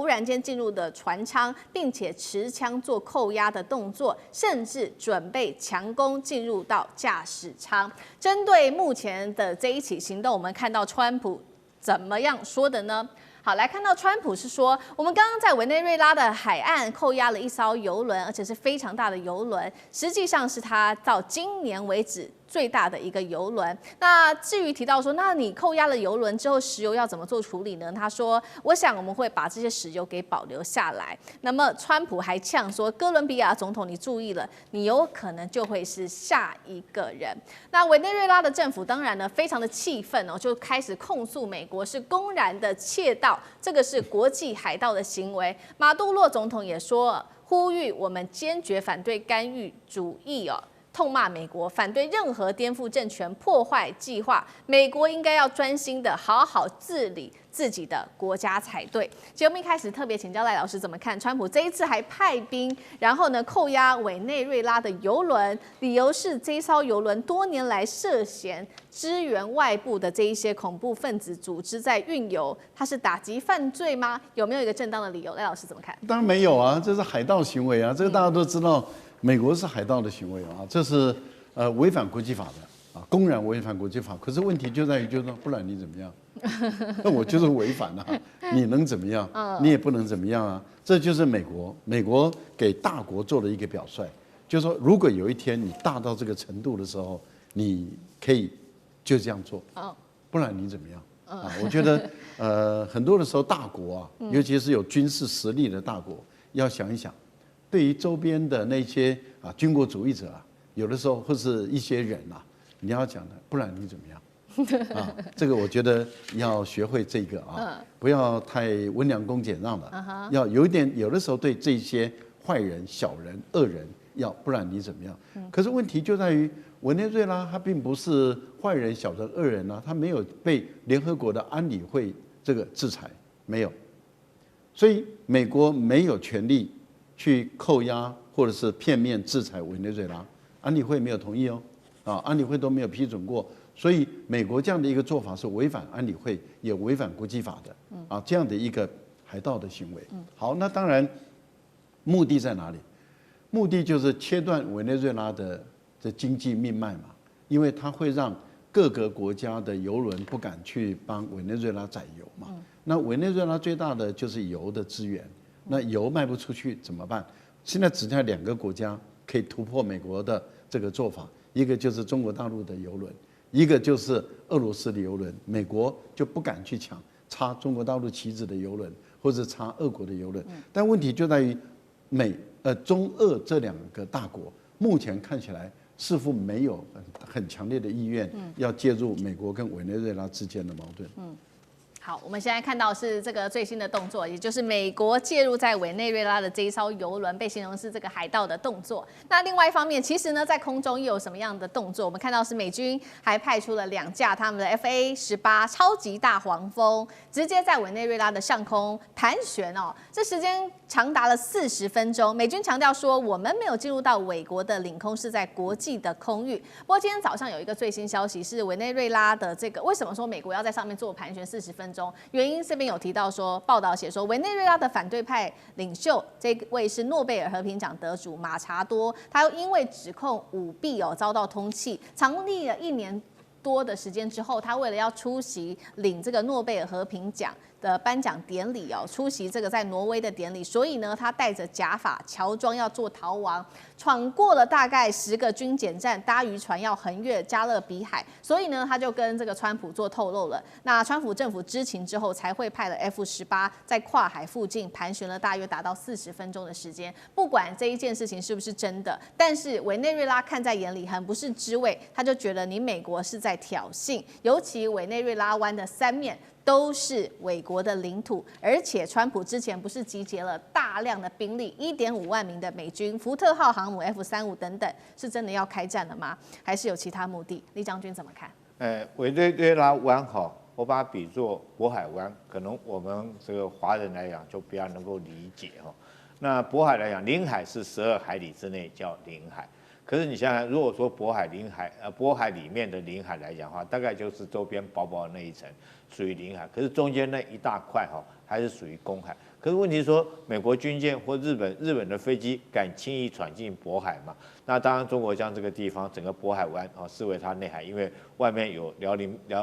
然间进入的船舱，并且持枪做扣押的动作，甚至准备强攻进入到驾驶舱。针对目前的这一起行动，我们看到川普怎么样说的呢？好，来看到川普是说，我们刚刚在委内瑞拉的海岸扣押了一艘游轮，而且是非常大的游轮，实际上是他到今年为止最大的一个游轮。那至于提到说，那你扣押了游轮之后，石油要怎么做处理呢？他说，我想我们会把这些石油给保留下来。那么川普还呛说，哥伦比亚总统你注意了，你有可能就会是下一个人。那委内瑞拉的政府当然呢非常的气愤哦，就开始控诉美国是公然的窃盗，这个是国际海盗的行为。马杜洛总统也说，呼吁我们坚决反对干预主义哦。痛骂美国，反对任何颠覆政权、破坏计划。美国应该要专心的好好治理自己的国家才对。节目一开始特别请教赖老师怎么看川普这一次还派兵，然后呢扣押委内瑞拉的游轮，理由是这一艘游轮多年来涉嫌支援外部的这一些恐怖分子组织在运油，它是打击犯罪吗？有没有一个正当的理由？赖老师怎么看？当然没有啊，这是海盗行为啊，这个大家都知道。美国是海盗的行为啊，这是违反国际法的啊，公然违反国际法。可是问题就在于，就是说，不然你怎么样？那我就是违反了，你能怎么样？你也不能怎么样啊。这就是美国给大国做的一个表率，就是说，如果有一天你大到这个程度的时候，你可以就这样做，不然你怎么样？啊，我觉得很多的时候大国啊，尤其是有军事实力的大国，要想一想。对于周边的那些军国主义者啊，有的时候或是一些人啊，你要讲的，不然你怎么样啊？这个我觉得要学会这个啊，不要太温良恭俭让了，要有一点，有的时候对这些坏人、小人、恶人，要不然你怎么样？可是问题就在于委内瑞拉，它并不是坏人、小人、恶人啊，它没有被联合国的安理会这个制裁，没有，所以美国没有权利去扣押或者是片面制裁委内瑞拉，安理会没有同意哦，安理会都没有批准过，所以美国这样的一个做法是违反安理会，也违反国际法的，这样的一个海盗的行为。好，那当然目的在哪里？目的就是切断委内瑞拉的经济命脉嘛，因为它会让各个国家的油轮不敢去帮委内瑞拉载油嘛。那委内瑞拉最大的就是油的资源。那油卖不出去怎么办？现在只剩2个国家可以突破美国的这个做法，一个就是中国大陆的油轮，一个就是俄罗斯的油轮。美国就不敢去抢插中国大陆旗帜的油轮，或者插俄国的油轮。但问题就在于中俄这2个大国目前看起来似乎没有很强烈的意愿要介入美国跟委内瑞拉之间的矛盾。好，我们现在看到是这个最新的动作，也就是美国介入在委内瑞拉的这一艘游轮，被形容是这个海盗的动作。那另外一方面，其实呢，在空中又有什么样的动作？我们看到是美军还派出了2架他们的 FA-18超级大黄蜂，直接在委内瑞拉的上空盘旋哦，这时间长达了40分钟。美军强调说，我们没有进入到委国的领空，是在国际的空域。不过今天早上有一个最新消息是委内瑞拉的这个，为什么说美国要在上面做盘旋40分钟？原因这边有提到说，报道写说，委内瑞拉的反对派领袖这位是诺贝尔和平奖得主马查多，他又因为指控舞弊遭到通缉，藏匿了1年多的时间之后，他为了要出席领这个诺贝尔和平奖的颁奖典礼出席这个在挪威的典礼，所以呢，他带着假发乔装要做逃亡，闯过了大概10个军检站，搭渔船要横越加勒比海，所以呢，他就跟这个川普做透露了。那川普政府知情之后，才会派了 F-18在跨海附近盘旋了大约达到40分钟的时间。不管这一件事情是不是真的，但是委内瑞拉看在眼里，很不是滋味，他就觉得你美国是在挑衅，尤其委内瑞拉湾的3面都是美国的领土，而且川普之前不是集结了大量的兵力，1.5万名的美军、福特号航母、F-35等等，是真的要开战了吗？还是有其他目的？李将军怎么看？委内瑞拉湾我把它比作渤海湾，可能我们这个华人来讲就比较能够理解那渤海来讲，领海是12海里之内叫领海。可是你想想，如果说渤海里面的领海来讲的话，大概就是周边薄薄的那一层属于领海，可是中间那一大块还是属于公海。可是问题是说，美国军舰或日本的飞机敢轻易闯进渤海嘛？那当然，中国将这个地方整个渤海湾视为它内海，因为外面有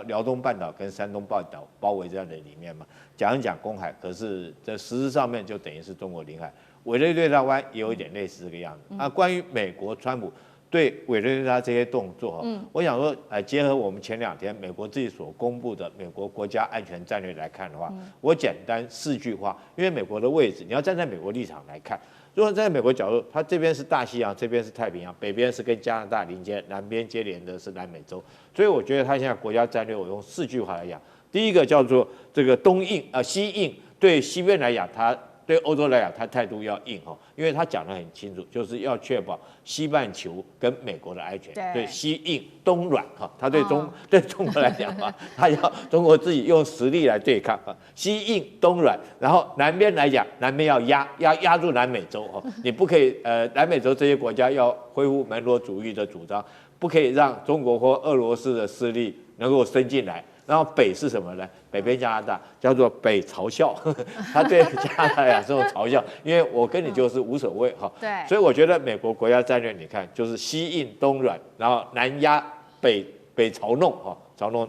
辽东半岛跟山东半岛包围在里面嘛。讲一讲公海，可是在实质上面就等于是中国领海。委内瑞拉湾也有一点类似这个样子。关于美国川普对委内瑞拉这些动作，我想说，结合我们前2天美国自己所公布的美国国家安全战略来看的话，我简单4句话，因为美国的位置，你要站在美国立场来看。如果站在美国角度，它这边是大西洋，这边是太平洋，北边是跟加拿大邻接，南边接连的是南美洲，所以我觉得它现在国家战略，我用4句话来讲。第一个叫做这个西印，对西边来讲，它对欧洲来讲，他态度要硬因为他讲得很清楚，就是要确保西半球跟美国的安全。对，西硬东软他对中国来讲他要中国自己用实力来对抗西硬东软，然后南边来讲，南边要压住南美洲你不可以南美洲这些国家要恢复门罗主义的主张，不可以让中国或俄罗斯的势力能够伸进来。然后北是什么呢？北边加拿大叫做北嘲笑，他对加拿大讲这种嘲笑，因为我跟你就是无所谓对，所以我觉得美国国家战略，你看就是西硬东软，然后南压北嘲弄嘲弄。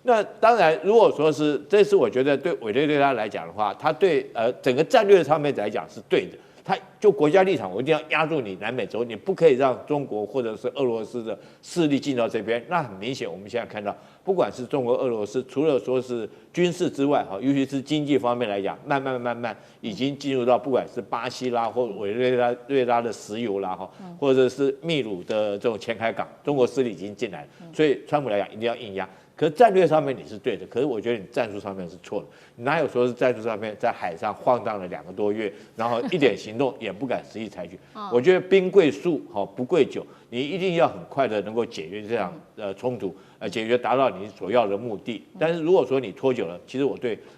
那当然，如果说是这次我觉得对委内瑞拉来讲的话，他对整个战略上面来讲是对的。他就国家立场，我一定要压住你南美洲，你不可以让中国或者是俄罗斯的势力进到这边。那很明显，我们现在看到，不管是中国、俄罗斯，除了说是军事之外，尤其是经济方面来讲，慢慢已经进入到不管是巴西啦，或委内瑞拉的石油啦，或者是秘鲁的这种前海港，中国势力已经进来了。所以川普来讲，一定要硬压。可是战略上面你是对的，可是我觉得你战术上面是错的。你哪有说是战术上面在海上晃荡了2个多月，然后一点行动也不敢实际采取？我觉得兵贵速，不贵久，你一定要很快的能够解决这场冲突，解决达到你所要的目的。但是如果说你拖久了，其实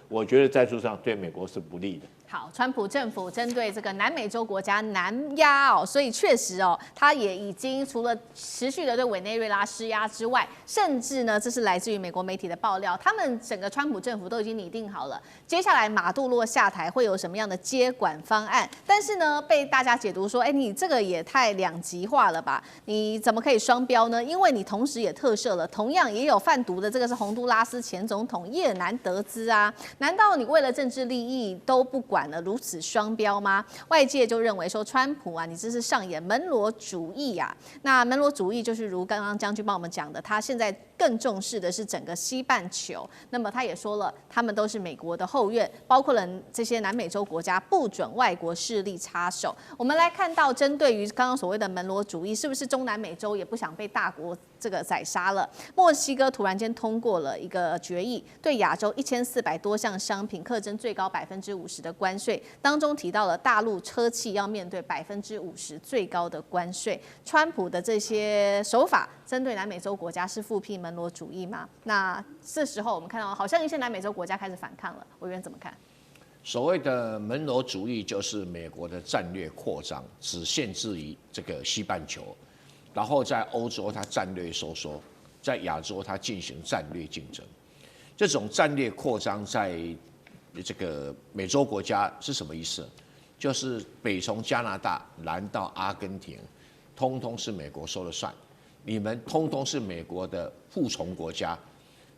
我觉得战术上对美国是不利的。好，川普政府针对这个南美洲国家南压所以确实他也已经除了持续的对委内瑞拉施压之外，甚至呢，这是来自于美国媒体的爆料，他们整个川普政府都已经拟定好了，接下来马杜罗下台会有什么样的接管方案。但是呢，被大家解读说，你这个也太2极化了吧？你怎么可以双标呢？因为你同时也特赦了同样也有贩毒的，这个是洪都拉斯前总统叶南德兹啊，难道你为了政治利益都不管了，如此双标吗？外界就认为说，川普啊，你这是上演门罗主义啊。那门罗主义就是如刚刚将军帮我们讲的，他现在更重视的是整个西半球。那么他也说了，他们都是美国的后院，包括了这些南美洲国家不准外国势力插手。我们来看到，针对于刚刚所谓的门罗主义，是不是中南美洲也不想被大国这个宰杀了？墨西哥突然间通过了一个决议，对亚洲1400多项商品课征最高50%的关税，当中提到了大陆车企要面对50%最高的关税。川普的这些手法，针对南美洲国家是复辟门罗主义吗？那这时候我们看到，好像一些南美洲国家开始反抗了，委员怎么看？所谓的门罗主义就是美国的战略扩张，只限制于这个西半球，然后在欧洲它战略收缩，在亚洲它进行战略竞争。这种战略扩张在这个美洲国家是什么意思？就是北从加拿大，南到阿根廷，通通是美国说了算，你们通通是美国的附从国家，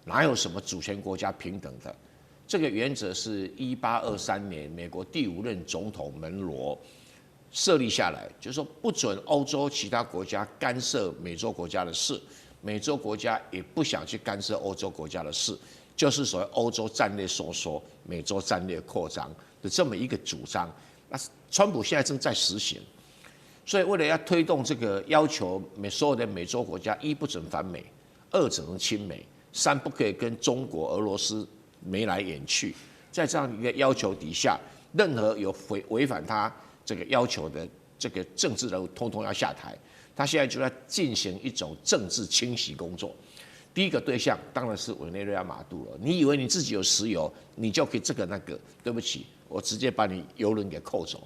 哪有什么主权国家平等的？这个原则是1823年美国第5任总统门罗设立下来，就是说不准欧洲其他国家干涉美洲国家的事，美洲国家也不想去干涉欧洲国家的事，就是所谓欧洲战略收缩、美洲战略扩张的这么一个主张。那川普现在正在实行，所以为了要推动这个要求所有的美洲国家，一不准反美，二只能亲美，三不可以跟中国、俄罗斯眉来眼去。在这样一个要求底下，任何有违反他这个要求的这个政治人物，通通要下台。他现在就在进行一种政治清洗工作。第一个对象当然是委内瑞拉马杜罗。你以为你自己有石油，你就可以这个那个？对不起，我直接把你油轮给扣走。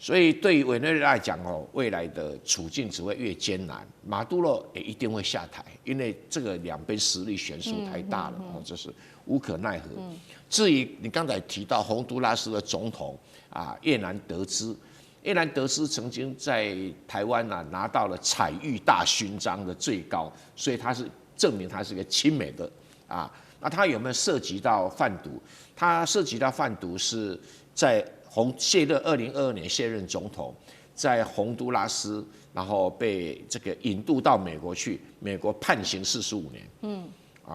所以对于委内瑞拉来讲未来的处境只会越艰难。马杜罗也一定会下台，因为这个两边实力悬殊太大了，这是无可奈何。至于你刚才提到洪都拉斯的总统叶南德兹，叶南德兹曾经在台湾拿到了彩玉大勋章的最高，所以他是证明他是个亲美的那他有没有涉及到贩毒？他涉及到贩毒是在2022年卸任总统，在洪都拉斯，然后被这个引渡到美国去，美国判刑45年。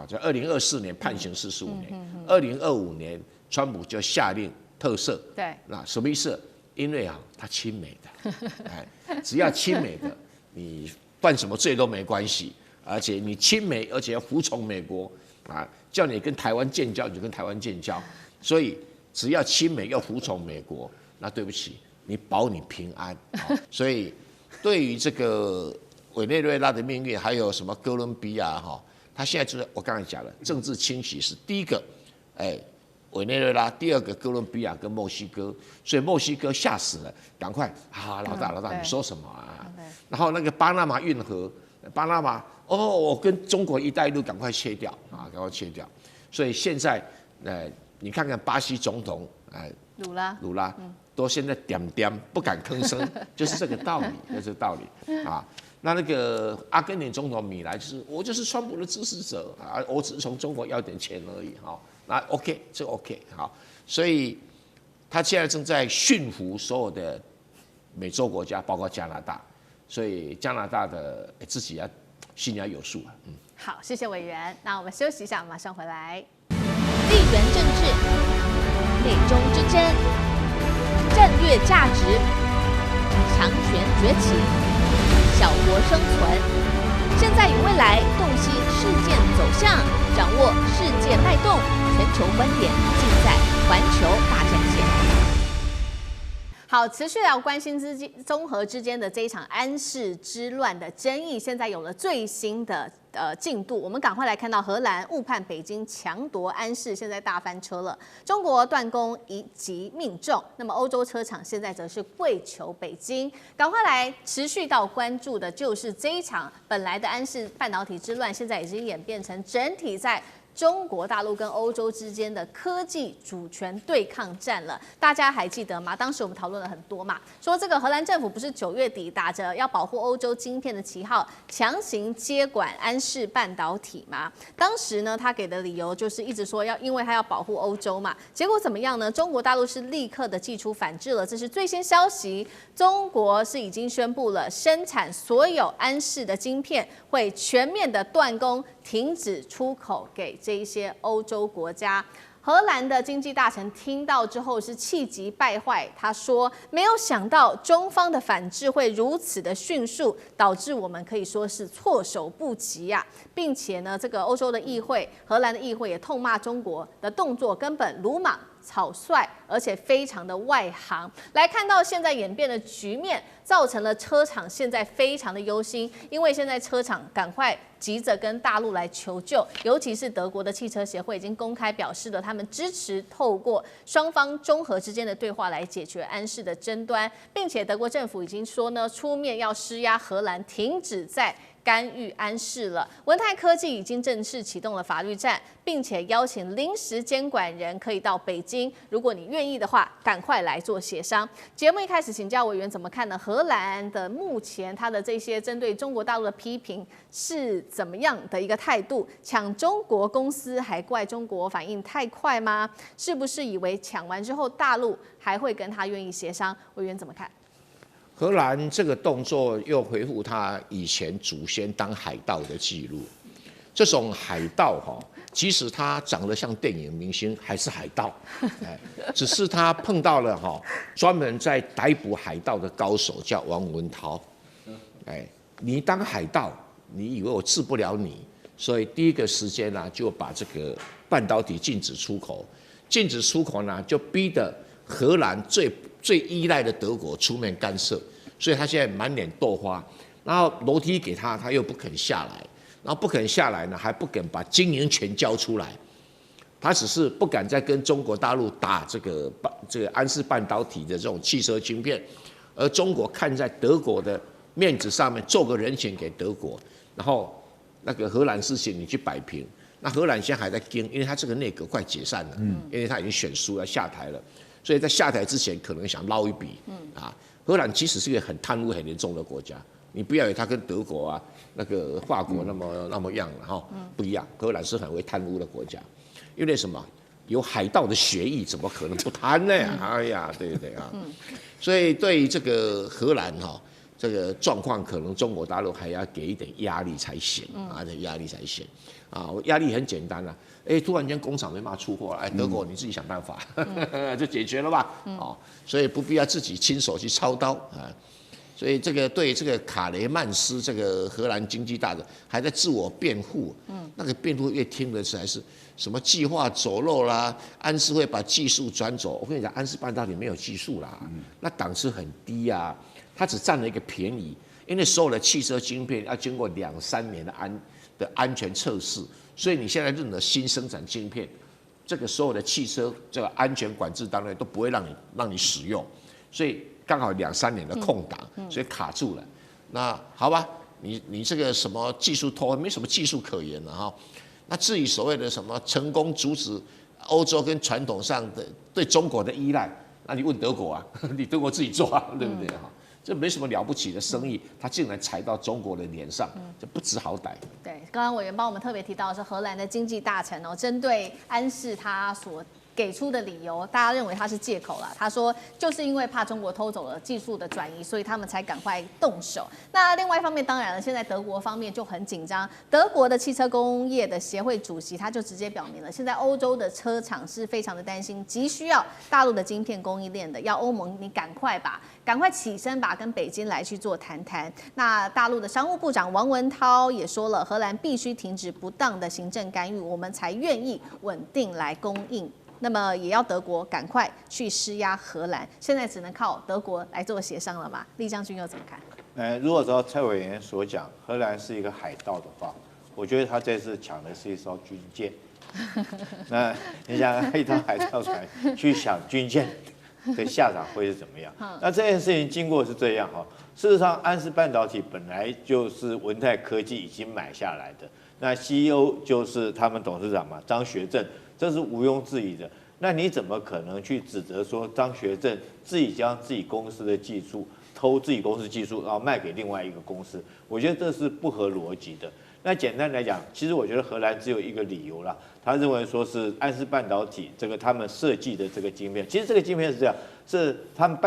在2024年判刑45年，2025年川普就下令特赦。对，那什么意思？因为他亲美的，只要亲美的，你犯什么罪都没关系，而且你亲美，而且要服从美国叫你跟台湾建交，你就跟台湾建交。所以只要亲美要服从美国，那对不起，你保你平安。所以对于这个委内瑞拉的命运，还有什么哥伦比亚他现在就是我刚才讲了，政治清洗是第一个，委内瑞拉，第二个哥伦比亚跟墨西哥，所以墨西哥吓死了，赶快老大你说什么然后那个巴拿马运河，巴拿马我跟中国一带一路赶快切掉赶快切掉。所以现在你看看巴西总统鲁拉都现在点不敢吭声，就是这个道理，就是这个道理那个阿根廷总统米莱就是我就是川普的支持者我只是从中国要点钱而已那 OK 这 OK 所以他现在正在驯服所有的美洲国家，包括加拿大，所以加拿大的自己心里要有数好，谢谢委员。那我们休息一下，马上回来。地缘政治、美中之争、战略价值、强权崛起、小国生存，现在与未来洞悉事件走向，掌握世界脉动，全球观点尽在环球大战线。好，持续要关心中荷之间的这一场安氏之乱的争议，现在有了最新的进度。我们赶快来看到荷兰误判北京强夺安氏，现在大翻车了。中国断供一击命中，那么欧洲车厂现在则是跪求北京。赶快来持续到关注的就是这一场本来的安氏半导体之乱，现在已经演变成整体在中国大陆跟欧洲之间的科技主权对抗战了，大家还记得吗？当时我们讨论了很多嘛，说这个荷兰政府不是9月底打着要保护欧洲晶片的旗号，强行接管安氏半导体吗？当时呢，他给的理由就是一直说因为他要保护欧洲嘛，结果怎么样呢？中国大陆是立刻的祭出反制了，这是最新消息，中国是已经宣布了生产所有安氏的晶片会全面的断供。停止出口给这一些欧洲国家。荷兰的经济大臣听到之后是气急败坏，他说没有想到中方的反制会如此的迅速，导致我们可以说是措手不及啊，并且呢，这个欧洲的议会，荷兰的议会也痛骂中国的动作根本鲁莽草率，而且非常的外行。来看到现在演变的局面，造成了车厂现在非常的忧心，因为现在车厂赶快急着跟大陆来求救，尤其是德国的汽车协会已经公开表示了，他们支持透过双方中荷之间的对话来解决安氏的争端，并且德国政府已经说呢，出面要施压荷兰停止在干预安氏了。文泰科技已经正式启动了法律战，并且邀请临时监管人可以到北京，如果你愿意的话，赶快来做协商。节目一开始请教委员怎么看呢？荷兰的目前他的这些针对中国大陆的批评是怎么样的一个态度？抢中国公司还怪中国反应太快吗？是不是以为抢完之后大陆还会跟他愿意协商？委员怎么看？荷兰这个动作又回复他以前祖先当海盗的记录。这种海盗即使他长得像电影明星，还是海盗。只是他碰到了专门在逮捕海盗的高手，叫王文涛。你当海盗，你以为我治不了你？所以第一个时间呢，就把这个半导体禁止出口。禁止出口呢，就逼得荷兰最依赖的德国出面干涉，所以他现在满脸豆花，然后楼梯给他，他又不肯下来，然后不肯下来呢，还不肯把经营权交出来，他只是不敢再跟中国大陆打这个安氏半导体的这种汽车晶片，而中国看在德国的面子上面做个人情给德国，然后那个荷兰事情你去摆平，那荷兰现在还在盯，因为他这个内阁快解散了，因为他已经选输了下台了。所以在下台之前，可能想捞一笔。荷兰其实是一个很贪污很严重的国家，你不要以为它跟德国啊、那个法国那么样了不一样。荷兰是很会贪污的国家，因为什么？有海盗的血裔，怎么可能不贪呢？哎呀，对不对啊？所以对于这个荷兰这个状况，可能中国大陆还要给一点压力才行这压力才行压力很简单突然间工厂没办法出货了，德国你自己想办法就解决了吧所以不必要自己亲手去操刀所以这个对这个卡雷曼斯这个荷兰经济大臣还在自我辩护那个辩护越听的是还是什么计划走漏啦，安氏会把技术转走。我跟你讲，安氏半导体没有技术啦，那档次很低它只占了一个便宜，因为所有的汽车晶片要经过2-3年的安全测试，所以你现在任何新生产晶片，这个所有的汽车这个安全管制单位都不会让你使用，所以刚好2-3年的空档，所以卡住了。那好吧，你这个什么技术偷，没什么技术可言了那至于所谓的什么成功阻止欧洲跟传统上的对中国的依赖，那你问德国你德国自己做对不对这没什么了不起的生意，他竟然踩到中国的脸上，这不知好歹。对，刚刚委员帮我们特别提到的是荷兰的经济大臣针对安氏他所给出的理由，大家认为他是借口了。他说，就是因为怕中国偷走了技术的转移，所以他们才赶快动手。那另外一方面，当然了，现在德国方面就很紧张。德国的汽车工业的协会主席他就直接表明了，现在欧洲的车厂是非常的担心，急需要大陆的晶片供应链的，要欧盟你赶快起身跟北京来去做谈。那大陆的商务部长王文涛也说了，荷兰必须停止不当的行政干预，我们才愿意稳定来供应。那么也要德国赶快去施压荷兰，现在只能靠德国来做协商了嘛？厉将军又怎么看？如果照蔡委员所讲，荷兰是一个海盗的话，我觉得他这次抢的是一艘军舰。那你想一艘海盗船去抢军舰的下场会是怎么样？那这件事情经过是这样事实上安氏半导体本来就是文泰科技已经买下来的，那 CEO 就是他们董事长嘛，张学正。这是毋庸置疑的。那你怎么可能去指责说张学正自己将自己公司的技术偷自己公司技术，然后卖给另外一个公司？我觉得这是不合逻辑的。那简单来讲，其实我觉得荷兰只有一个理由啦，他认为说是安氏半导体这个他们设计的这个晶片，其实这个晶片是这样，是他们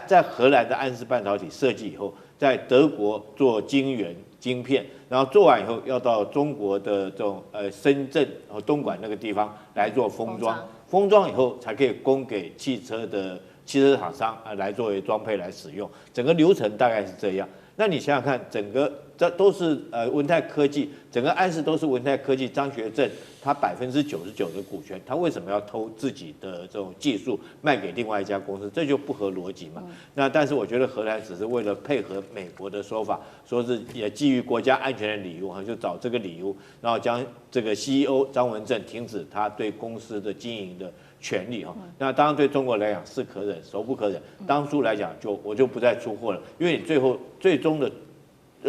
在荷兰的安氏半导体设计以后，在德国做晶圆晶片，然后做完以后要到中国的这种深圳和东莞那个地方来做封装，封装以后才可以供给汽车厂商来作为装配来使用，整个流程大概是这样。那你想想看，整个这都是文泰科技，整个安氏都是文泰科技张学正他99%的股权，他为什么要偷自己的这种技术卖给另外一家公司？这就不合逻辑嘛。那但是我觉得荷兰只是为了配合美国的说法，说是也基于国家安全的理由，就找这个理由，然后将这个 CEO 张文正停止他对公司的经营的权利哈。那当然对中国来讲是可忍，孰不可忍。当初来讲我就不再出货了，因为你最终的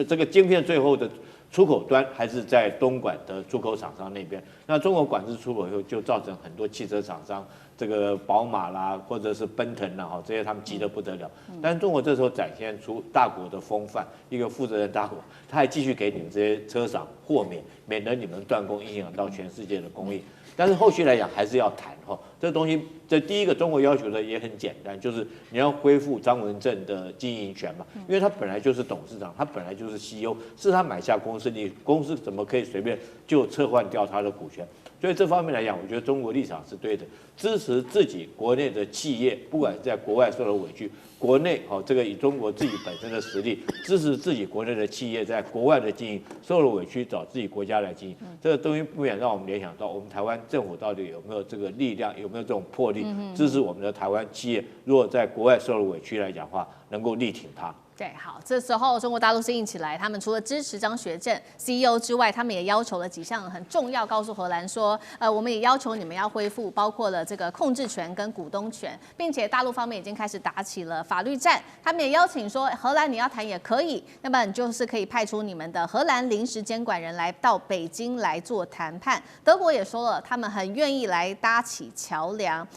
这个晶片最后的出口端还是在东莞的出口厂商那边。那中国管制出口以后，就造成很多汽车厂商，这个宝马啦，或者是奔腾啦，哈，这些他们急得不得了。但是中国这时候展现出大国的风范，一个负责任大国，他还继续给你们这些车厂豁免，免得你们断供，影响到全世界的供应。但是后续来讲还是要谈哈，这东西这第一个中国要求的也很简单，就是你要恢复张文正的经营权嘛，因为他本来就是董事长，他本来就是 CEO， 是他买下公司，你公司怎么可以随便就撤换掉他的股权？所以这方面来讲，我觉得中国立场是对的，支持自己国内的企业，不管在国外受了委屈，国内这个以中国自己本身的实力，支持自己国内的企业在国外的经营，受了委屈找自己国家来经营，这个东西不免让我们联想到，我们台湾政府到底有没有这个力量，有没有这种魄力，支持我们的台湾企业，如果在国外受了委屈来讲的话，能够力挺它。对，好，这时候中国大陆是硬起来，他们除了支持张学正 CEO 之外，他们也要求了几项很重要，告诉荷兰说，我们也要求你们要恢复包括了这个控制权跟股东权，并且大陆方面已经开始打起了法律战，他们也邀请说，荷兰你要谈也可以，那么你就是可以派出你们的荷兰临时监管人来到北京来做谈判。德国也说了，他们很愿意来搭起桥梁。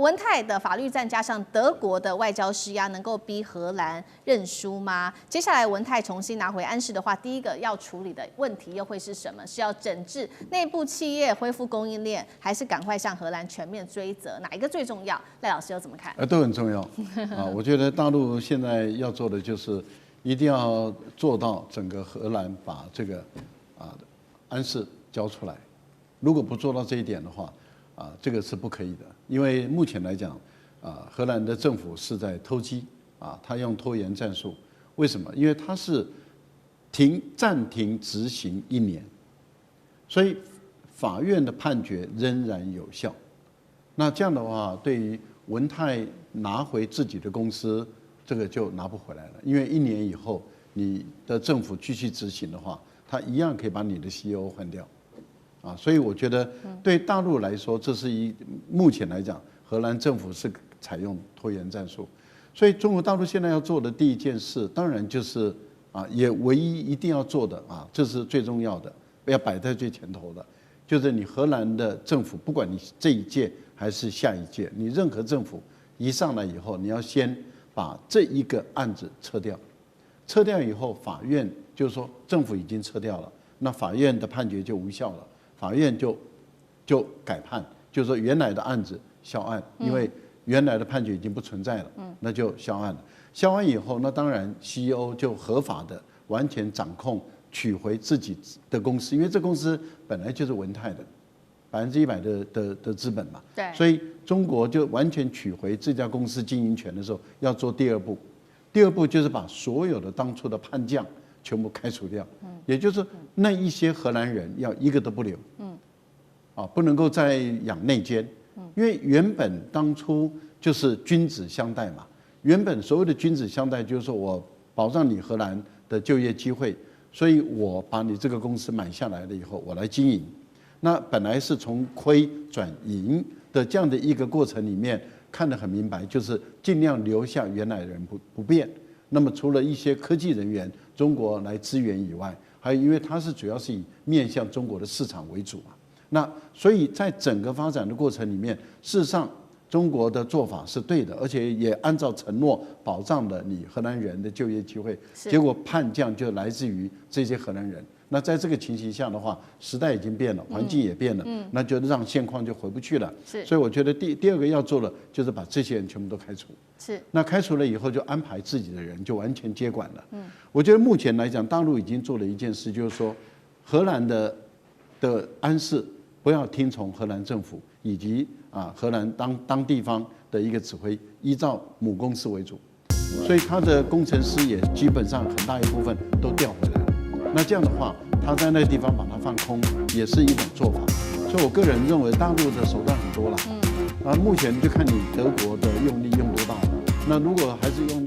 文泰的法律战加上德国的外交施压，能够逼荷兰认输吗？接下来文泰重新拿回安氏的话，第一个要处理的问题又会是什么？是要整治内部企业、恢复供应链，还是赶快向荷兰全面追责？哪一个最重要？赖老师又怎么看？都很重要啊！我觉得大陆现在要做的就是一定要做到整个荷兰把这个安氏交出来。如果不做到这一点的话，这个是不可以的，因为目前来讲，荷兰的政府是在偷鸡。他用拖延战术，为什么？因为他是暂停执行1年，所以法院的判决仍然有效。那这样的话，对于文泰拿回自己的公司，这个就拿不回来了，因为1年以后你的政府继续执行的话，他一样可以把你的 CEO 换掉。所以我觉得对大陆来说，这是目前来讲，荷兰政府是采用拖延战术。所以中国大陆现在要做的第一件事，当然就是也唯一一定要做的这是最重要的，要摆在最前头的，就是你荷兰的政府，不管你这一届还是下一届，你任何政府一上来以后，你要先把这一个案子撤掉，撤掉以后，法院就是说政府已经撤掉了，那法院的判决就无效了，法院就改判，就是说原来的案子销案，因为原来的判决已经不存在了，那就销案了。销案以后，那当然 CEO 就合法的完全掌控取回自己的公司，因为这公司本来就是文泰的100%的资本嘛，对，所以中国就完全取回这家公司经营权的时候，要做第二步。第二步就是把所有的当初的叛将全部开除掉，也就是那一些荷兰人要一个都不留，不能够再养内奸。因为原本当初就是君子相待嘛，原本所谓的君子相待就是说我保障你荷兰的就业机会，所以我把你这个公司买下来了以后，我来经营。那本来是从亏转盈的这样的一个过程里面，看得很明白，就是尽量留下原来的人不变。那么除了一些科技人员中国来支援以外，还有因为它是主要是以面向中国的市场为主嘛。那所以在整个发展的过程里面，事实上中国的做法是对的，而且也按照承诺保障了你荷兰人的就业机会。结果叛将就来自于这些荷兰人。那在这个情形下的话，时代已经变了，环境也变了，那就让现况就回不去了。是，所以我觉得第二个要做的就是把这些人全部都开除。是，那开除了以后就安排自己的人，就完全接管了。我觉得目前来讲，大陆已经做了一件事，就是说，荷兰的安置不要听从荷兰政府以及荷兰当地方的一个指挥，依照母公司为主，所以他的工程师也基本上很大一部分都调回来了。那这样的话，他在那个地方把它放空，也是一种做法。所以我个人认为，大陆的手段很多了。目前就看你德国的用力用多大。那如果还是用